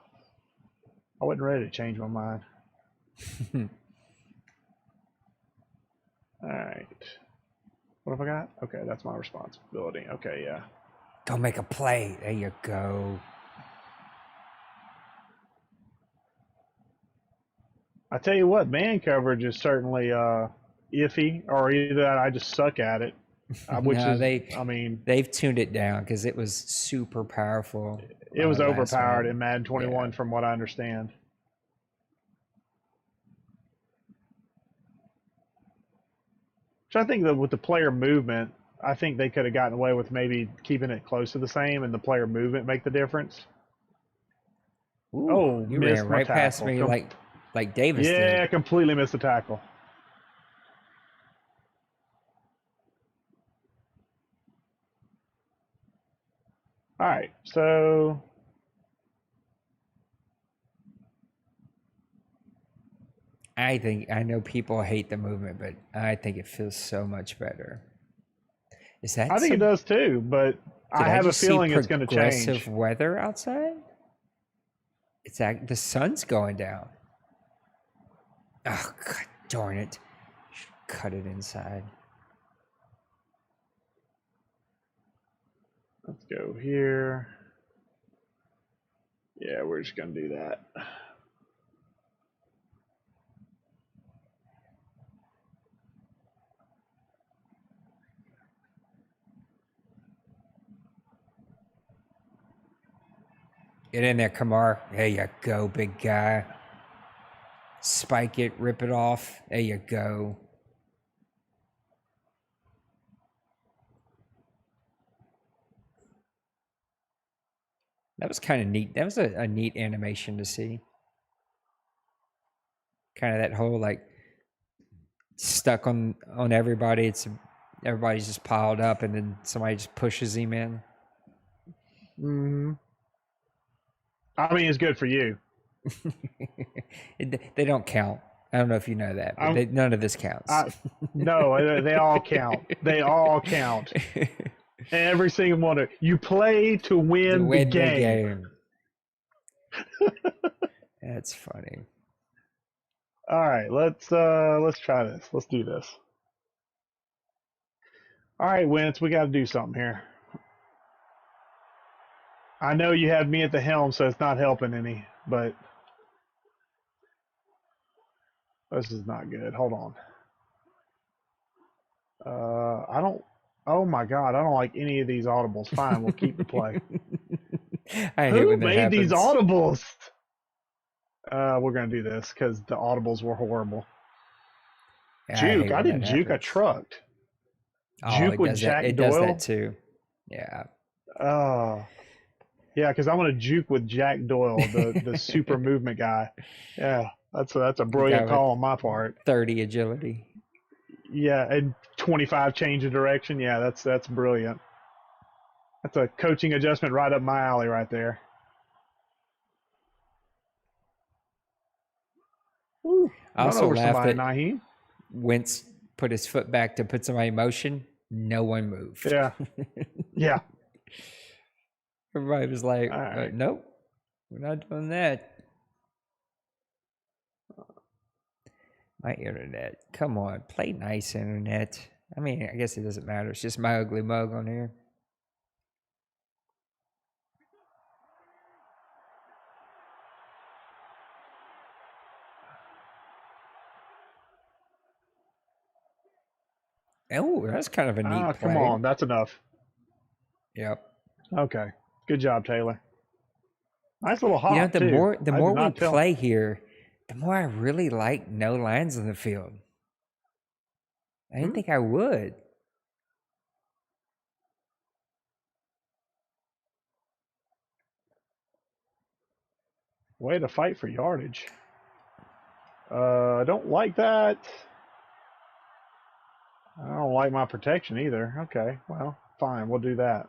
wasn't ready to change my mind. All right. What have I got? Okay, that's my responsibility. Okay, yeah. Go make a play. There you go. I tell you what, man coverage is certainly iffy, or either that I just suck at it. Which No, is, they've tuned it down because it was super powerful. It was last overpowered week. in Madden 21, Yeah. from what I understand. So I think that with the player movement, I think they could have gotten away with maybe keeping it close to the same, and the player movement make the difference. Ooh, Oh, you missed ran my right past tackle. me like Davis Yeah, did. completely missed the tackle. All right, so I know people hate the movement, but I think it feels so much better. Is that I think it does too, but I have a just see feeling it's going to progressive change. weather outside? The sun's going down. Oh, God darn it. Should cut it inside. Let's go here. Yeah, we're just going to do that. Get in there, Kamar. There you go, big guy. Spike it, rip it off. There you go. That was kind of neat. That was a neat animation to see. Kind of that whole like stuck on everybody. Everybody's just piled up, and then somebody just pushes him in. I mean, it's good for you. They don't count. I don't know if you know that, but none of this counts. No, they all count. They all count. Every single one of you play to win the game. That's funny. All right, let's try this. Let's do this. All right, Wentz, we got to do something here. I know you have me at the helm, so it's not helping any, but this is not good. Hold on. I don't. Oh my God, I don't like any of these audibles. Fine, we'll keep the play. I hate Who when that made these happens. audibles? We're gonna do this because the audibles were horrible. Yeah, I Juke. hate I when that didn't juke. I happens. trucked. Oh, Juke it with does that. Jack It does that Doyle. too. Yeah. Oh, yeah, because I'm gonna juke with Jack Doyle, the super movement guy. Yeah, that's a The guy brilliant with call on my part. 30 agility. Yeah, and 25 change of direction. Yeah, that's brilliant. That's a coaching adjustment right up my alley right there. Woo, I run also over laughed somebody, that Naheem. Wentz put his foot back to put somebody in motion. No one moved. Yeah, yeah. Everybody was like, All right. nope, we're not doing that. My internet. Come on, play nice, internet. I mean, I guess it doesn't matter. It's just my ugly mug on here. Oh, that's kind of a neat Ah, come play. on, that's enough. Yep. Okay, good job, Taylor. Nice little You know, hop the too. more I did we not tell. play here, the more I really like no lines in the field. I didn't think I would. Way to fight for yardage. I don't like that. I don't like my protection either. Okay, well, fine, we'll do that.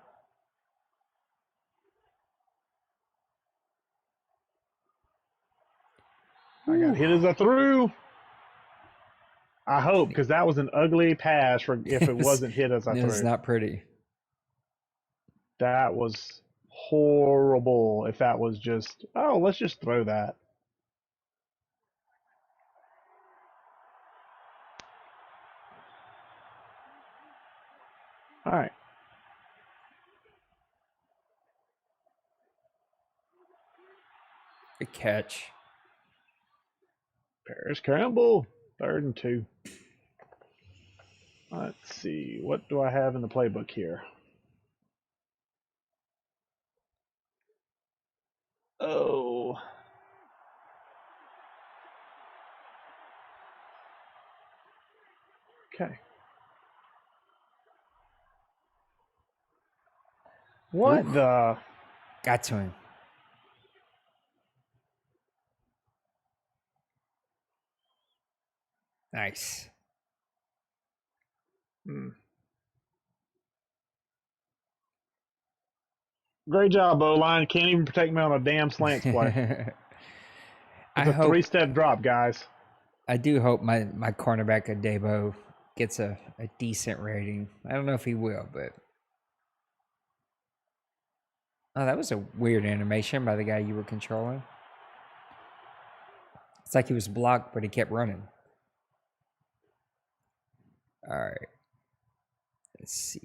I got hit as I threw. I hope, because that was an ugly pass for if it wasn't hit as I It's threw. not pretty. That was horrible if that was just, oh, let's just throw that. All right. Good catch. Paris Campbell, 3rd and 2. Let's see. What do I have in the playbook here? Oh. Okay. What Ooh, the? got to him. Nice. Great job, O-line. Can't even protect me on a damn slants play. It's I a hope. 3-step drop, guys. I do hope my cornerback Adebo gets a decent rating. I don't know if he will, but oh, that was a weird animation by the guy you were controlling. It's like he was blocked, but he kept running. All right. Let's see.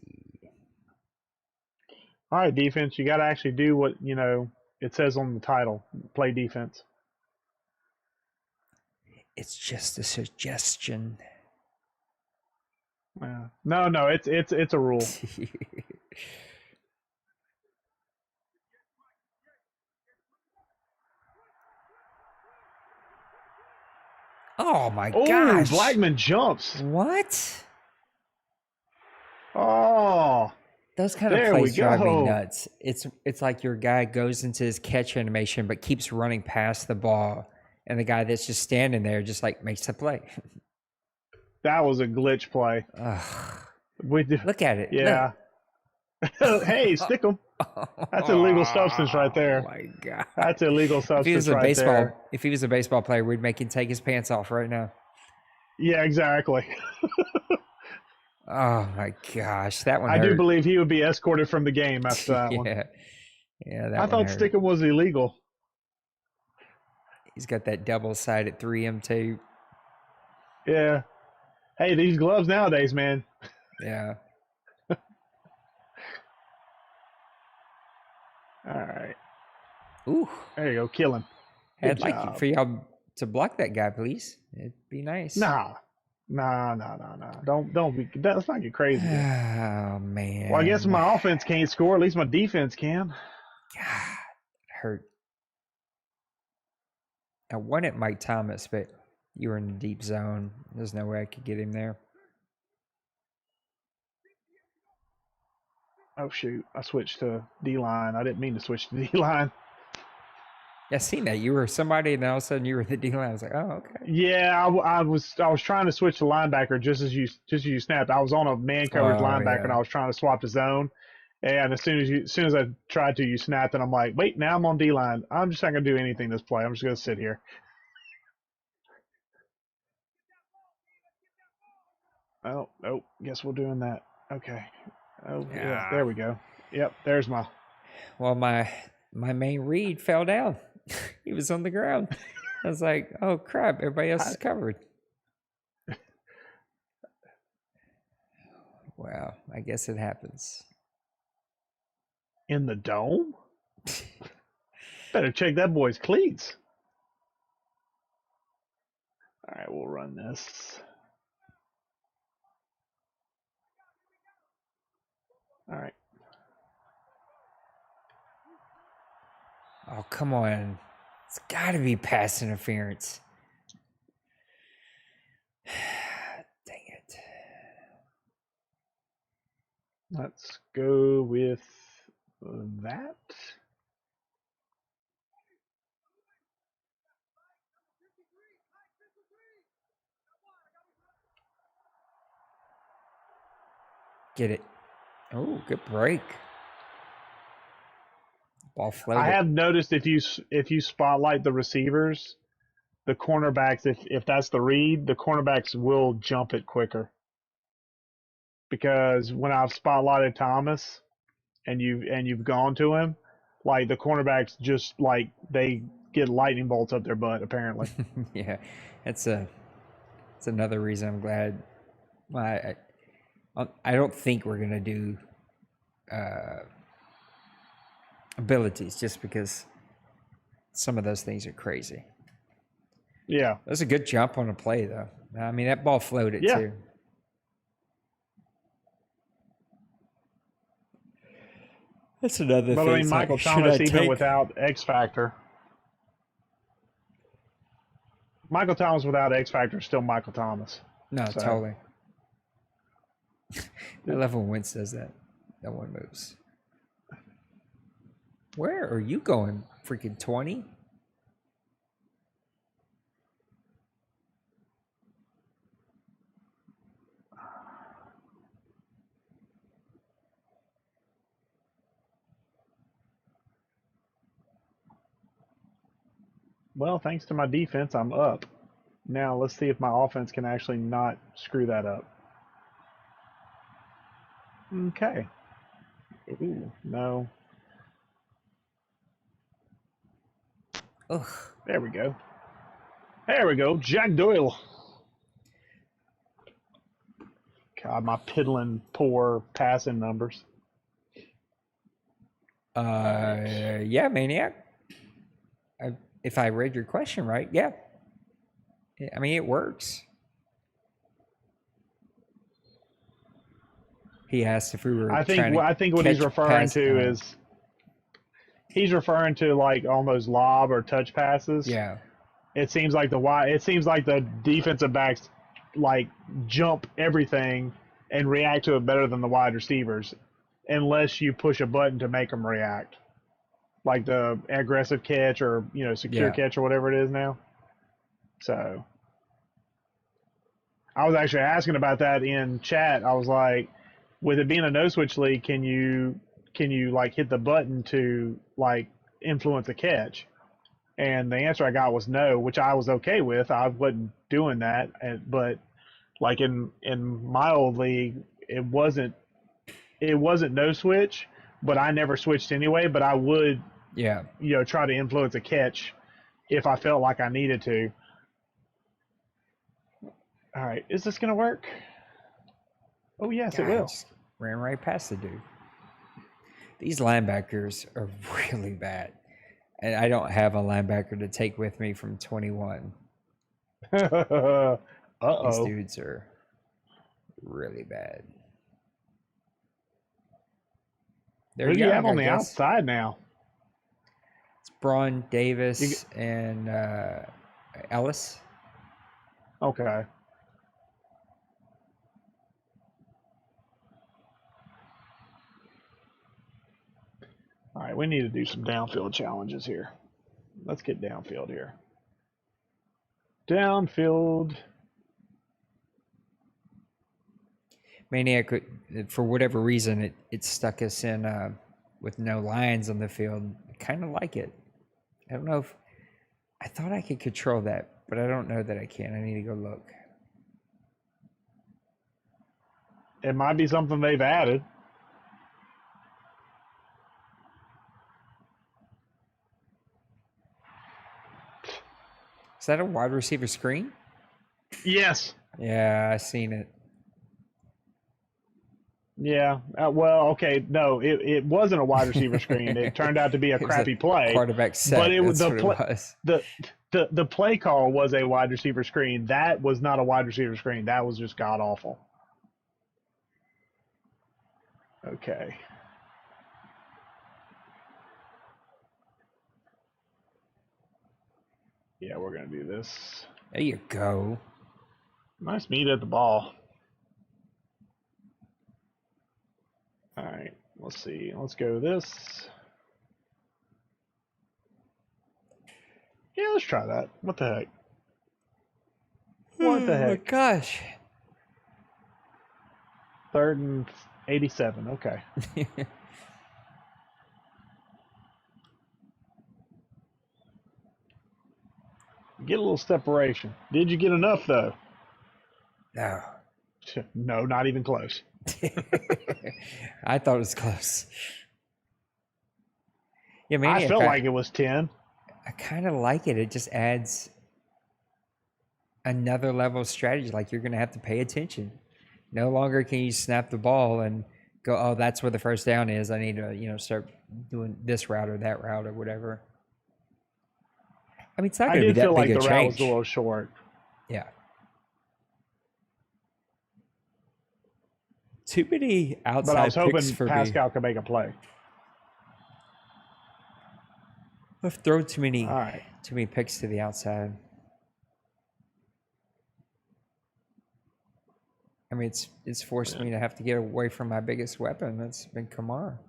All right, defense. You got to actually do what, it says on the title. Play defense. It's just a suggestion. No, it's a rule. Oh my Oh, gosh. Blackman jumps. What? Oh, Those kind of there we plays drive me go. nuts. It's like your guy goes into his catch animation but keeps running past the ball, and the guy that's just standing there just like makes the play. That was a glitch play. Look at it. Yeah. Hey, stick 'em. That's illegal substance right there. Oh my god. That's illegal If he was substance a right baseball, there. if he was a baseball player, we'd make him take his pants off right now. Yeah, exactly. Oh my gosh, that one I hurt. do believe he would be escorted from the game after that one. Yeah, that I one thought hurt. sticking was illegal. He's got that double-sided 3M tape. Yeah. Hey, these gloves nowadays, man. Yeah. All right. Ooh. There you go. Kill him. Good I'd like job. for y'all to block that guy, please. It'd be nice. Nah. Don't be. Let's not get crazy. Oh man. Well, I guess my offense can't score. At least my defense can. God, hurt. I wanted Mike Thomas, but you were in the deep zone. There's no way I could get him there. Oh shoot! I switched to D line. I didn't mean to switch to D line. Yeah, I seen that. You were somebody, and all of a sudden you were the D line. I was like, oh, okay. Yeah, I was trying to switch to linebacker just as you snapped. I was on a man coverage linebacker and I was trying to swap to zone. And as soon as I tried to, you snapped, and I'm like, wait, now I'm on D line. I'm just not gonna do anything this play. I'm just gonna sit here. Oh, nope. Guess we're doing that. Okay. Oh yeah, there we go. Yep, there's my. Well, my main read fell down. He was on the ground. I was like, oh crap, everybody else is covered. Wow, I guess it happens. In the dome? Better check that boy's cleats. All right, we'll run this. All right. Oh, come on. It's got to be pass interference. Dang it. Let's go with that. Get it. Oh, good break. Ball floated. I have noticed if you spotlight the receivers, the cornerbacks, if that's the read, the cornerbacks will jump it quicker. Because when I've spotlighted Thomas and you've gone to him, like the cornerbacks just like they get lightning bolts up their butt apparently. Yeah, it's another reason I'm glad. I don't think we're gonna do abilities just because some of those things are crazy. Yeah, That's a good jump on a play though. I mean, that ball floated too. That's another but thing. I mean, Michael Thomas, even without X Factor, Michael Thomas without X Factor is still Michael Thomas. No, totally. I love when Wentz does that. No one moves. Where are you going? Freaking 20? Well, thanks to my defense, I'm up. Now let's see if my offense can actually not screw that up. Okay. Ooh, no. Ugh. There we go. There we go. Jack Doyle. God, my piddling poor passing numbers. Yeah, Maniac. If I read your question right, yeah. I mean, it works. He asked if we were. I think what he's referring to is he's referring to like on those lob or touch passes. Yeah. It seems like the defensive backs like jump everything and react to it better than the wide receivers, unless you push a button to make them react, like the aggressive catch or secure catch or whatever it is now. So I was actually asking about that in chat. I was like, with it being a no switch league, can you like hit the button to like influence a catch? And the answer I got was no, which I was okay with. I wasn't doing that, but like in my old league, it wasn't no switch, but I never switched anyway. But I would try to influence a catch if I felt like I needed to. All right, is this gonna work? Oh yes, it will. Ran right past the dude. These linebackers are really bad. And I don't have a linebacker to take with me from 21. These Uh-oh. dudes are really bad. They're Who do you young, have on I the guess. outside now? It's Braun Davis and Ellis. Okay. All right, we need to do some downfield challenges here. Let's get downfield here. Downfield. Maniac, for whatever reason, it stuck us in with no lines on the field. I kind of like it. I don't know if I thought I could control that, but I don't know that I can. I need to go look. It might be something they've added. Is that a wide receiver screen? Yes. Yeah, I seen it. Yeah. Well, okay. No, it wasn't a wide receiver screen. It turned out to be a It was crappy play. Quarterback set. But it was That's the what play. it was. The play call was a wide receiver screen. That was not a wide receiver screen. That was just god awful. Okay. Yeah, we're gonna do this. There you go. Nice meet at the ball. All right, let's see. Let's go this. Yeah, let's try that. What the heck? What the Oh my heck? gosh. 3rd and 87. Okay. Get a little separation. Did you get enough though? No. No, not even close. I thought it was close. Yeah, I Maniac, felt like it was 10. I kind of like it. It just adds another level of strategy. Like you're going to have to pay attention. No longer can you snap the ball and go, oh, that's where the first down is. I need to, start doing this route or that route or whatever. I mean, it's not I going to be did feel that like big the a route was change. a little short. Yeah. Too many But I outside was hoping picks for me. Pascal could make a play. I've thrown too many All right. picks to the outside. I mean, it's forced me to have to get away from my biggest weapon. That's been Kamara.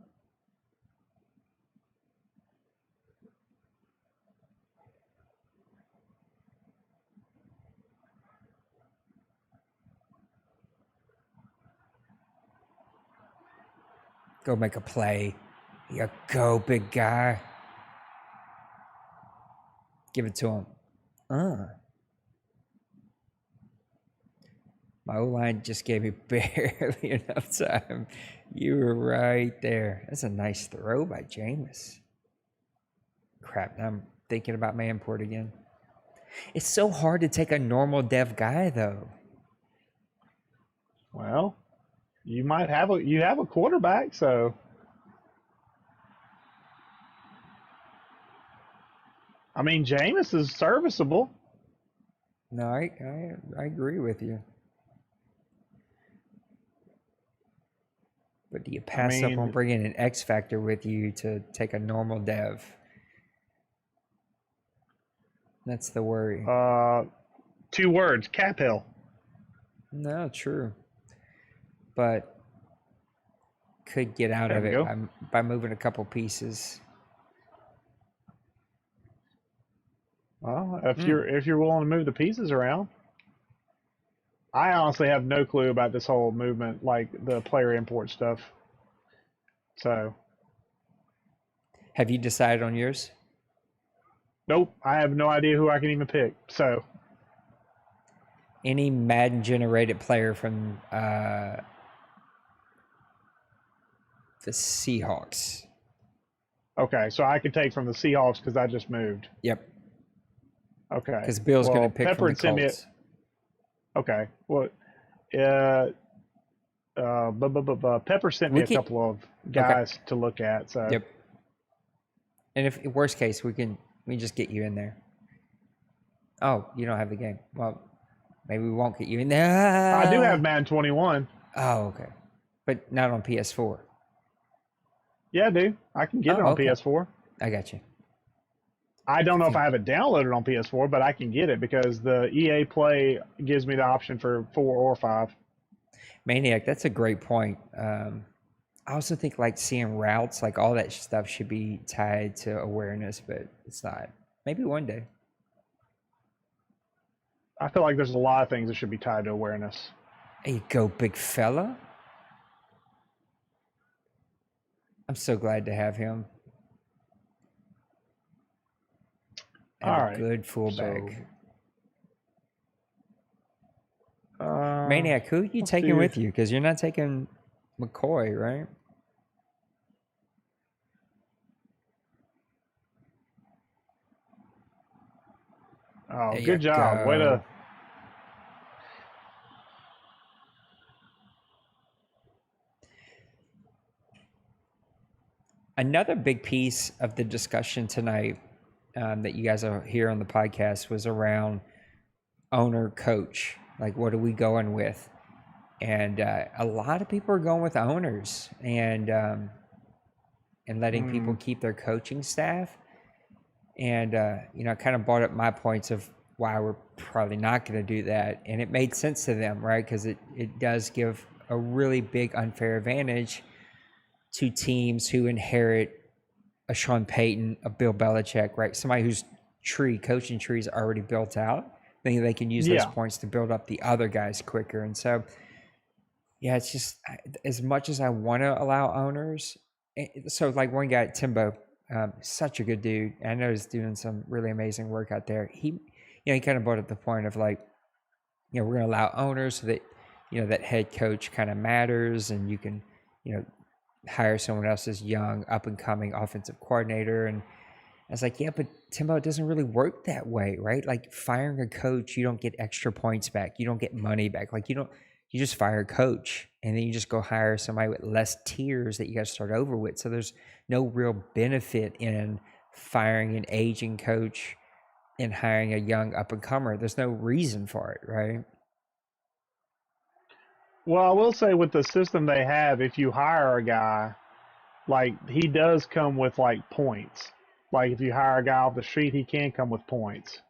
Go make a play. You go, big guy. Give it to him. My O-line just gave me barely enough time. You were right there. That's a nice throw by Jameis. Crap, now I'm thinking about Manport again. It's so hard to take a normal dev guy, though. Well, you might have a quarterback, so I mean Jameis is serviceable. No, I agree with you. But do you pass up on bringing an X Factor with you to take a normal dev? That's the worry. 2 words, cap hill. No, true. But could get out of it by moving a couple pieces. Well, if you're willing to move the pieces around. I honestly have no clue about this whole movement, like the player import stuff. So, have you decided on yours? nope, I have no idea who I can even pick. So, any Madden generated player from the Seahawks. okay, so I could take from the Seahawks because I just moved. Yep. Okay. Because Bill's going to pick Pepper from the and Colts. Okay. Well, Pepper sent me We a can- couple of guys to look at. So Yep. And if worst case, we can just get you in there. Oh, you don't have the game. Well, maybe we won't get you in there. I do have Madden 21. Oh, okay. But not on PS4. Yeah, I do. I can get it on okay. PS4. I got you. I don't know if I have it downloaded on PS4, but I can get it because the EA Play gives me the option for 4 or 5. Maniac, that's a great point. I also think like seeing routes, like all that stuff should be tied to awareness, but it's not. Maybe one day. I feel like there's a lot of things that should be tied to awareness. There you go, big fella. I'm so glad to have him. All right. Good fullback. So, Maniac, who are you let's taking do- with you? Because you're not taking McCoy, right? Oh, There you good job. Way to. go. Another big piece of the discussion tonight that you guys are here on the podcast was around owner coach. Like, what are we going with? And a lot of people are going with owners and letting people keep their coaching staff. And I kind of brought up my points of why we're probably not going to do that, and it made sense to them, right? Because it does give a really big unfair advantage to teams who inherit a Sean Payton, a Bill Belichick, right? Somebody whose coaching tree is already built out. Thinking they can use those points to build up the other guys quicker. And so, yeah, it's just as much as I want to allow owners. So, like one guy, Timbo, such a good dude. I know he's doing some really amazing work out there. He kind of brought up the point of like, we're going to allow owners so that, that head coach kind of matters, and you can, hire someone else's young up and coming offensive coordinator. And I was like, yeah, but Timbo, it doesn't really work that way, right? Like firing a coach, you don't get extra points back. You don't get money back. Like you just fire a coach and then you just go hire somebody with less tiers that you got to start over with. So there's no real benefit in firing an aging coach and hiring a young up and comer. There's no reason for it, right? Well, I will say with the system they have, if you hire a guy, like he does come with like points. Like if you hire a guy off the street, he can come with points.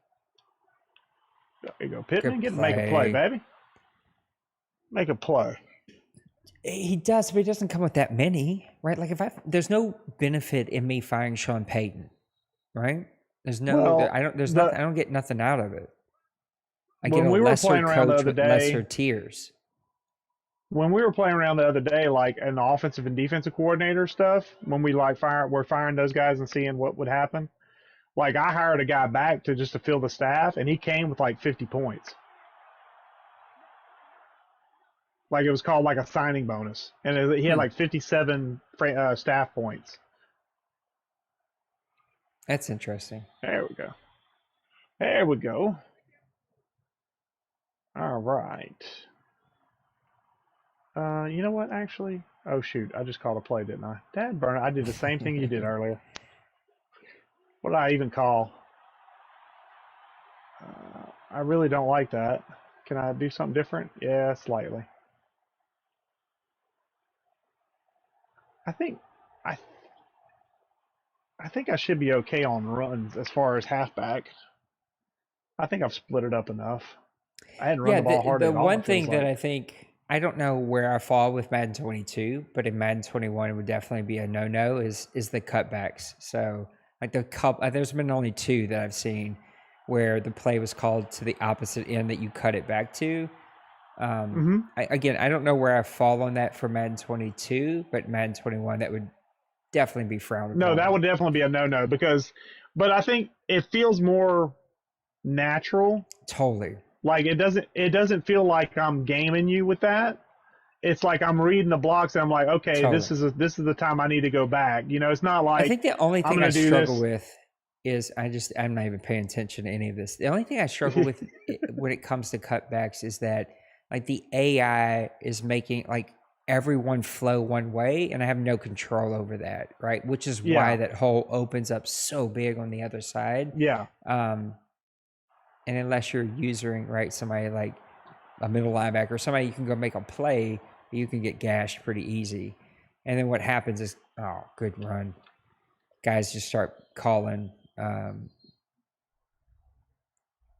There you go, Pittman. Make a play, baby. Make a play. He does, but he doesn't come with that many, right? Like there's no benefit in me firing Sean Payton, right? There's no, I don't get nothing out of it. I get a lesser coach with lesser tiers. When we were playing around the other day, like in the offensive and defensive coordinator stuff, when we we're firing those guys and seeing what would happen. Like I hired a guy back to fill the staff, and he came with like 50 points. Like it was called like a signing bonus, and he had like 57 staff points. That's interesting. There we go. There we go. All right. You know what, actually? Oh, shoot. I just called a play, didn't I? Dad burn it. I did the same thing you did earlier. What did I even call? I really don't like that. Can I do something different? Yeah, slightly. I think I should be okay on runs as far as halfback. I think I've split it up enough. I hadn't run the ball hard at all. The one thing that I think, I don't know where I fall with Madden 22, but in Madden 21 it would definitely be a no-no is the cutbacks. So like there's been only 2 that I've seen where the play was called to the opposite end that you cut it back to. I don't know where I fall on that for Madden 22, but Madden 21, that would definitely be frowned upon. No, that would definitely be a no-no but I think it feels more natural. Totally. Like it doesn't feel like I'm gaming you with that. It's like I'm reading the blocks and I'm like, okay, totally. This is the time I need to go back. It's not like I think the only thing I struggle with is I'm not even paying attention to any of this. The only thing I struggle with when it comes to cutbacks is that like the AI is making like everyone flow one way, and I have no control over that, right? Which is why that hole opens up so big on the other side. Yeah. And unless you're using, right, somebody like a middle linebacker, somebody you can go make a play, you can get gashed pretty easy. And then what happens is, oh, good run. Guys just start calling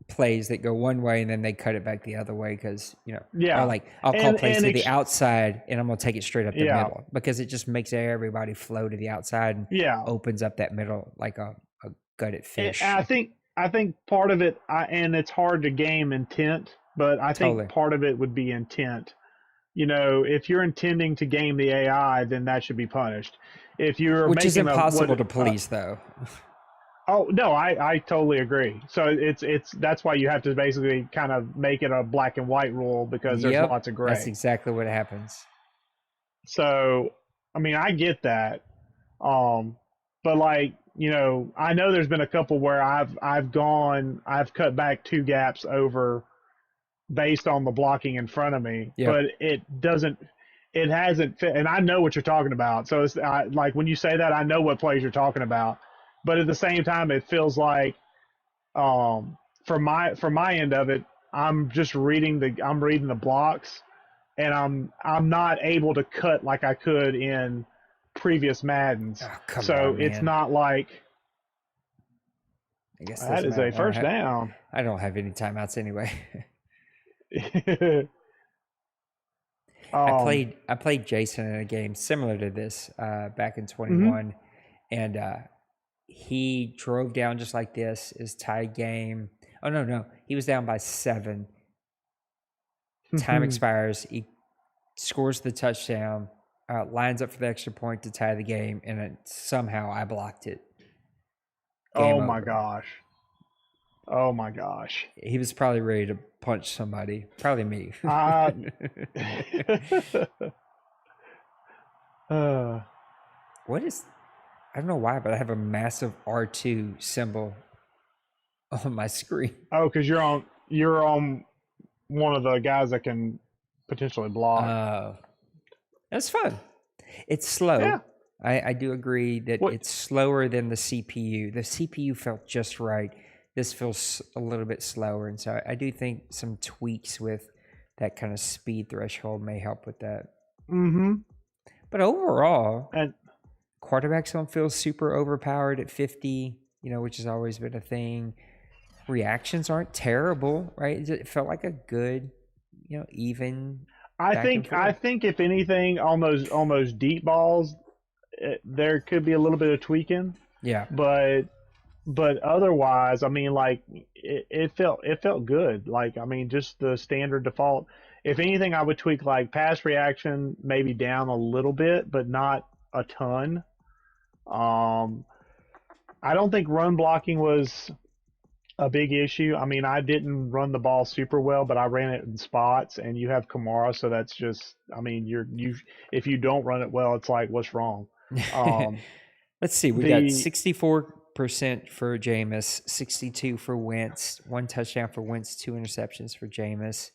plays that go one way and then they cut it back the other way because, or like I'll call plays to the outside and I'm going to take it straight up the middle because it just makes everybody flow to the outside and opens up that middle like a gutted fish. I think part of it, and it's hard to game intent, but I think part of it would be intent. If you're intending to game the AI, then that should be punished. Which is impossible to police, though. Oh no, I totally agree. So that's why you have to basically kind of make it a black and white rule because there's lots of gray. That's exactly what happens. So I mean, I get that, but like I know there's been a couple where I've cut back 2 gaps over based on the blocking in front of me, but it hasn't fit, and I know what you're talking about. So it's like when you say that, I know what plays you're talking about. But at the same time, it feels like, from my end of it, I'm just reading the blocks, and I'm not able to cut like I could in previous Maddens. Oh, so it's not like. I guess that is a first down. I don't have any timeouts anyway. I played Jason in a game similar to this back in 21, and he drove down just like this. Is tied game. Oh no, he was down by 7. Time expires. He scores the touchdown, lines up for the extra point to tie the game, and somehow I blocked it. Game over. Oh my gosh. He was probably ready to punch somebody. Probably me. What is... I don't know why, but I have a massive R2 symbol on my screen. Oh, because you're on one of the guys that can potentially block. That's fun. It's slow. Yeah. I do agree that it's slower than the CPU. The CPU felt just right. This feels a little bit slower, and so I do think some tweaks with that kind of speed threshold may help with that. Mm-hmm. But overall, quarterbacks don't feel super overpowered at 50, which has always been a thing. Reactions aren't terrible, right? It felt like a good, even. I think if anything, on those deep balls, there could be a little bit of tweaking. Yeah. But otherwise, I mean, like it felt good. Like, I mean, just the standard default. If anything, I would tweak like pass reaction maybe down a little bit, but not a ton. I don't think run blocking was a big issue. I mean, I didn't run the ball super well, but I ran it in spots, and you have Kamara, so that's just, I mean, if you don't run it well, it's like, what's wrong? Let's see. We got 64% for Jameis, 62 for Wentz, 1 touchdown for Wentz, 2 interceptions for Jameis,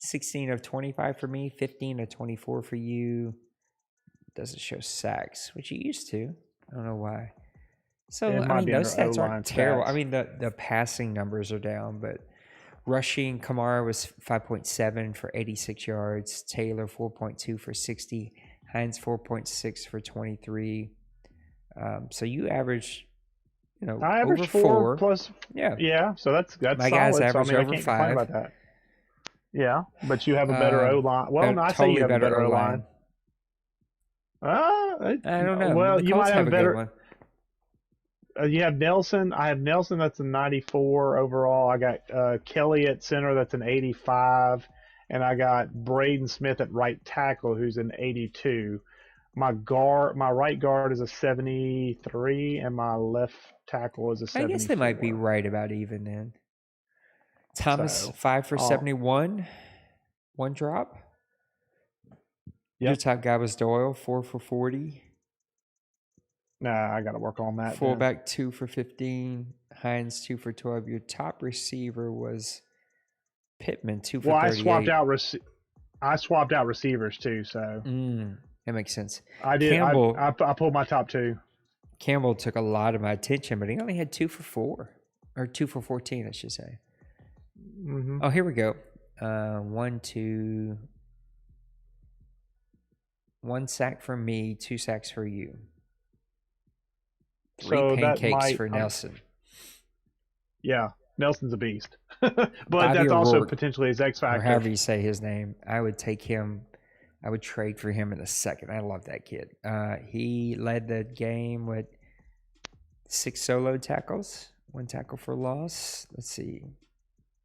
16 of 25 for me, 15 of 24 for you. Doesn't show sacks, which you used to. I don't know why. So, I mean, those stats aren't terrible. I mean, the passing numbers are down, but rushing, Kamara was 5.7 for 86 yards, Taylor 4.2 for 60, Hines 4.6 for 23. So you average, I average over 4 plus. Yeah. So that's my solid. guys average so, I mean, over I can't 5. complain about that. Yeah, but you have a better O line. Well, I say you have a better O line. I don't know. Well, the you Colts might have a better. good one. You have Nelson. I have Nelson. That's a 94 overall. I got Kelly at center. That's an 85, and I got Braden Smith at right tackle, who's an 82. My right guard is a 73, and my left tackle is a 74. I guess they might be right about even then. Thomas 5 for 71, 1 drop. Your top guy was Doyle, 4 for 40. Nah, I got to work on that. Fullback 2 for 15. Hines 2 for 12. Your top receiver was Pittman 2 for 38. I swapped out receivers too, so That makes sense. I did. Campbell I pulled my top 2. Campbell took a lot of my attention, but he only had 2 for 4, or 2 for 14, I should say. Mm-hmm. Oh, here we go. 1, 2, 1 sack for me, 2 sacks for you. 3 So that pancakes might for Nelson. Yeah, Nelson's a beast, but Bobby that's also O'Rourke, potentially his X or factor. however you say his name. I would take him. I would trade for him in a second. I love that kid. He led the game with 6 solo tackles, 1 tackle for loss. Let's see.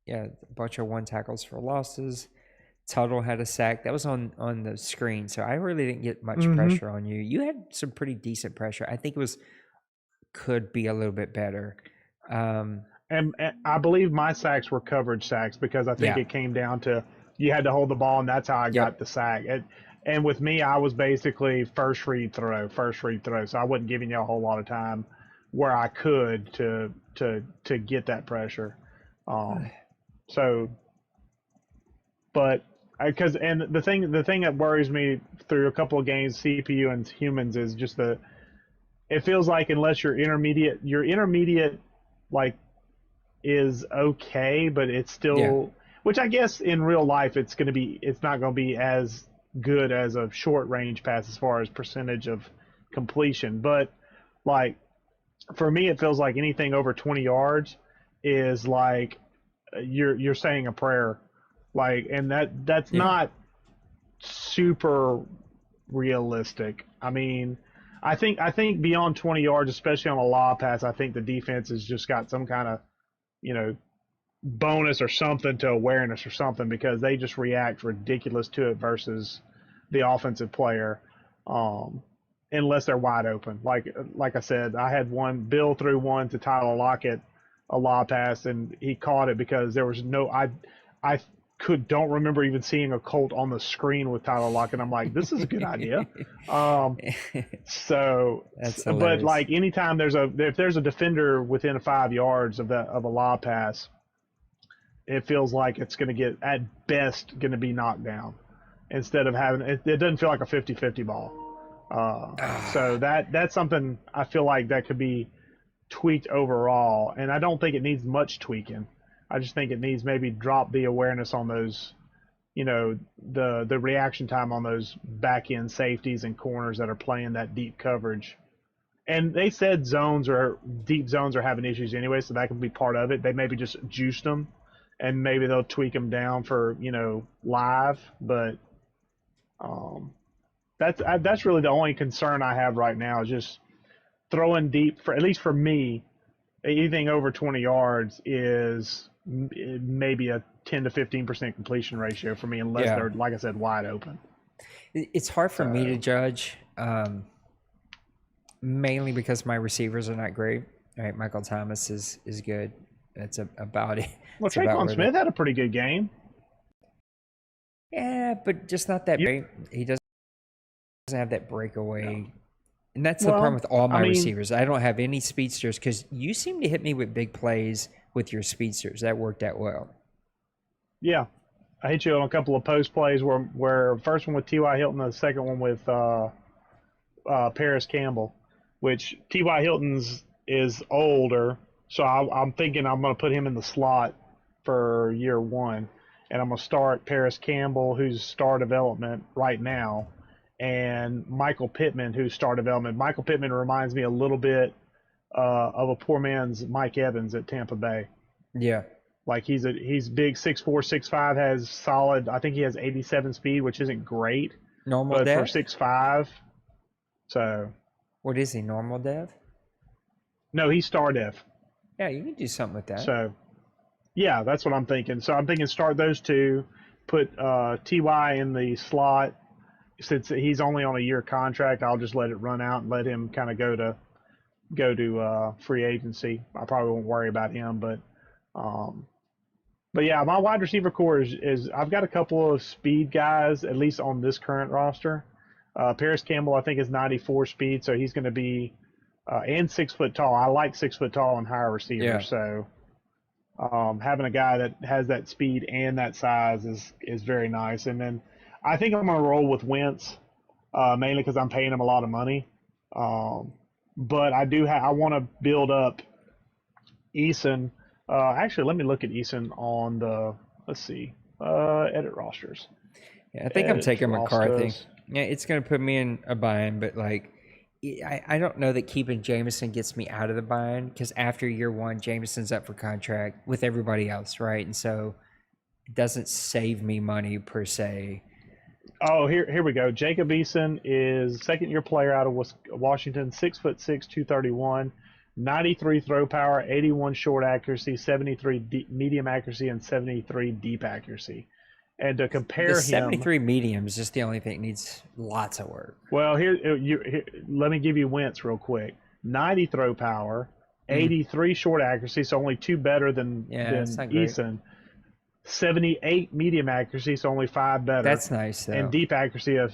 Yeah, a bunch of 1 tackles for losses. Tuttle had a sack. That was on the screen, so I really didn't get much pressure on you. You had some pretty decent pressure. I think it could be a little bit better. And I believe my sacks were coverage sacks because I think it came down to you had to hold the ball, and that's how I got the sack. And with me, I was basically first read throw. So I wasn't giving you a whole lot of time where I could to get that pressure. But the thing that worries me through a couple of games, CPU and humans, is just it feels like unless your intermediate like is okay, but it's still, which I guess in real life it's not going to be as good as a short range pass as far as percentage of completion. But like for me, it feels like anything over 20 yards is like you're saying a prayer, like, and that's not super realistic. I mean, I think beyond 20 yards, especially on a lob pass, I think the defense has just got some kind of, bonus or something to awareness or something, because they just react ridiculous to it versus the offensive player, unless they're wide open. Like I said, I had Bill threw one to Tyler Lockett, a lob pass, and he caught it because there was I don't remember even seeing a Colt on the screen with Tyler Lockett. I'm like, this is a good idea. So, That's but hilarious. like anytime if there's a defender within 5 yards of a lob pass, it feels like it's going to get at best going to be knocked down instead of having it doesn't feel like a 50-50 ball. So that's something I feel like that could be tweaked overall, and I don't think it needs much tweaking. I just think it needs maybe drop the awareness on those, the reaction time on those back end safeties and corners that are playing that deep coverage. And they said deep zones are having issues anyway, so that could be part of it. They maybe just juiced them, and maybe they'll tweak them down for live. But that's really the only concern I have right now, is just throwing deep, for at least for me. Anything over 20 yards is maybe a 10 to 15% completion ratio for me, unless they're, like I said, wide open. It's hard for me to judge, mainly because my receivers are not great. All right, Michael Thomas is good. That's about it. Well, Traquan Smith had a pretty good game. Yeah, but just not that great. He doesn't have that breakaway. And that's the problem with all my receivers. I don't have any speedsters, because you seem to hit me with big plays with your speedsters. That worked out well. Yeah. I hit you on a couple of post plays where first one with T.Y. Hilton, the second one with Paris Campbell, which T.Y. Hilton's is older, so I'm thinking I'm going to put him in the slot for year one, and I'm going to start Paris Campbell, who's star development right now, and Michael Pittman, who's star development. Michael Pittman reminds me a little bit of a poor man's Mike Evans at Tampa Bay. Yeah. Like he's big, 6'4", 6'5", has solid. I think he has 87 speed, which isn't great. Normal but dev? for 6'5". So. What is he, normal dev? No, he's star dev. Yeah, you can do something with that. So, yeah, that's what I'm thinking. So I'm thinking start those two, put Ty in the slot. Since he's only on a year contract, I'll just let it run out and let him kind of go to free agency. I probably won't worry about him, but yeah, my wide receiver core is I've got a couple of speed guys, at least on this current roster. Paris Campbell, I think, is 94 speed, so he's going to be and 6 foot tall. I like 6 foot tall and higher receivers, so having a guy that has that speed and that size is very nice. And then I think I'm going to roll with Wentz, mainly because I'm paying him a lot of money. But I want to build up Eason. Actually, let me look at Eason on the, let's see, edit rosters. Yeah, I think I'm taking McCarthy. Rosters. Yeah, it's going to put me in a bind, but like, I don't know that keeping Jameson gets me out of the bind because after year one, Jameson's up for contract with everybody else, right? And so it doesn't save me money per se. Oh, here we go. Jacob Eason is second-year player out of Washington, 6'6", 231, 93 throw power, 81 short accuracy, 73 medium accuracy, and 73 deep accuracy. And to compare The him, 73 medium is just the only thing that needs lots of work. well, here, let me give you Wentz real quick. 90 throw power, 83 short accuracy, so only 2 better than that's not great. Eason. 78 medium accuracy, so only 5 better. That's nice, though. And deep accuracy of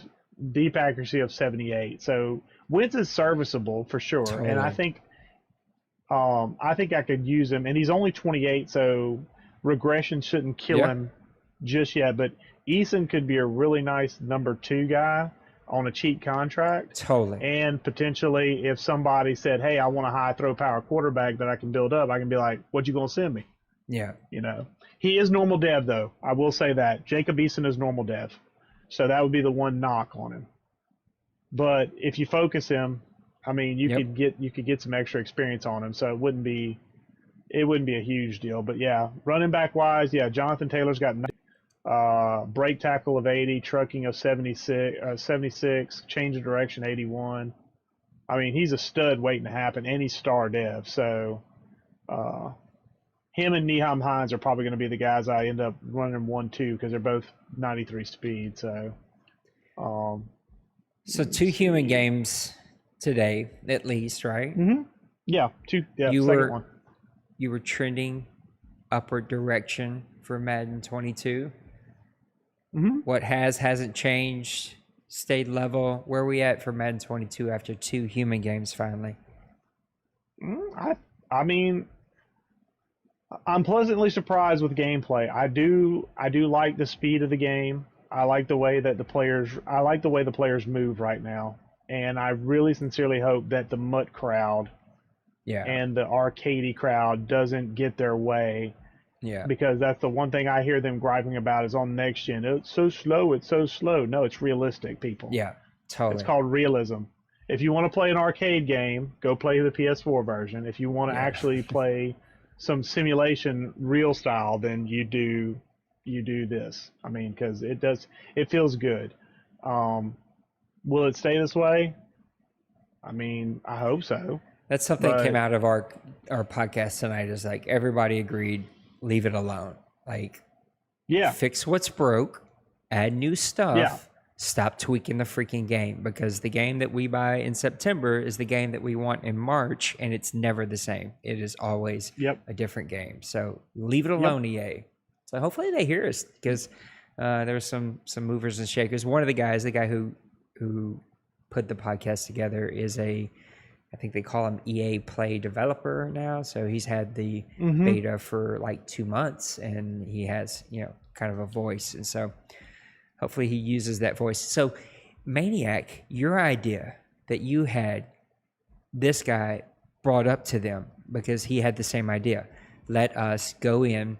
78. So Wentz is serviceable for sure, Totally. and I think I could use him. And he's only 28, so regression shouldn't kill him just yet. But Eason could be a really nice number 2 guy on a cheap contract. Totally. And potentially, if somebody said, "Hey, I want a high throw power quarterback that I can build up," I can be like, "What you gonna send me?" Yeah. You know, he is normal dev though. I will say that Jacob Eason is normal dev, so that would be the one knock on him. But if you focus him, I mean, you could get some extra experience on him, so it wouldn't be a huge deal. But yeah, running back wise, yeah, Jonathan Taylor's got break tackle of 80, trucking of 76, change of direction 81. I mean, he's a stud waiting to happen, and he's star dev. So him and Nyheim Hines are probably going to be the guys I end up running 1-2 because they're both 93 speed. So, So 2 human games today, at least, right? mm-hmm. Yeah, 2. Yeah, You second were one. you were trending upward direction for Madden 22. Mm-hmm. What hasn't changed, stayed level. Where are we at for Madden 22 after 2 human games finally? I mean, I'm pleasantly surprised with gameplay. I do like the speed of the game. I like the way the players move right now. And I really sincerely hope that the MUT crowd and the arcadey crowd doesn't get their way. Yeah. Because that's the one thing I hear them griping about is on next gen. It's so slow. No, it's realistic, people. Yeah, totally. It's called realism. If you want to play an arcade game, go play the PS4 version. If you want to actually play some simulation real style, then you do this. I mean, because it feels good. Will it stay this way? I mean, I hope so. That's something that came out of our podcast tonight is like everybody agreed, leave it alone. Like, fix what's broke, add new stuff, stop tweaking the freaking game because the game that we buy in September is the game that we want in March, and it's never the same. It is always a different game. So leave it alone, EA. So hopefully they hear us because there's some movers and shakers. One of the guys, the guy who put the podcast together is I think they call him EA Play developer now. So he's had the beta for like 2 months and he has, kind of a voice. And so hopefully he uses that voice. So Maniac, your idea that you had this guy brought up to them because he had the same idea. Let us go in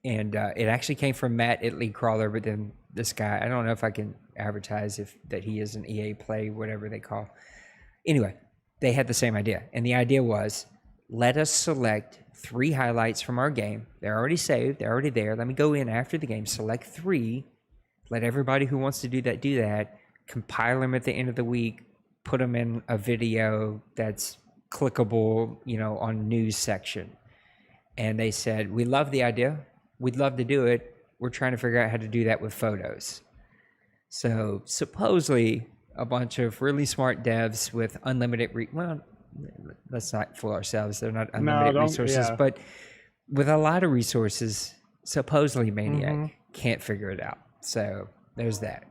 and it actually came from Matt at League Crawler, but then this guy, I don't know if I can advertise that he is an EA Play, whatever they call. Anyway, they had the same idea. And the idea was, let us select 3 highlights from our game. They're already saved. They're already there. Let me go in after the game, select 3. Let everybody who wants to do that, compile them at the end of the week, put them in a video that's clickable, on news section. And they said, we love the idea. We'd love to do it. We're trying to figure out how to do that with photos. So supposedly a bunch of really smart devs with unlimited let's not fool ourselves. They're not unlimited resources, but with a lot of resources, supposedly Maniac can't figure it out. So there's that.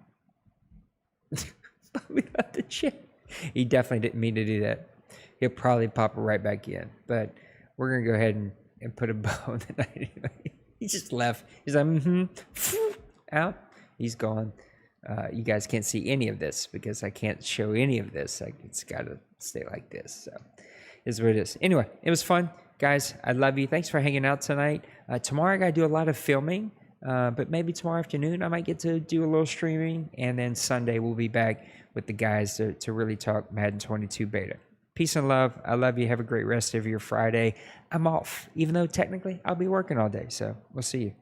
We have to check. He definitely didn't mean to do that. He'll probably pop it right back in. But we're going to go ahead and put a bow on the night. He just left. He's like, out. He's gone. You guys can't see any of this because I can't show any of this. It's got to stay like this. So is what it is. Anyway, it was fun. Guys, I love you. Thanks for hanging out tonight. Tomorrow I got to do a lot of filming, but maybe tomorrow afternoon I might get to do a little streaming. And then Sunday we'll be back with the guys to really talk Madden 22 beta. Peace and love. I love you. Have a great rest of your Friday. I'm off, even though technically I'll be working all day. So we'll see you.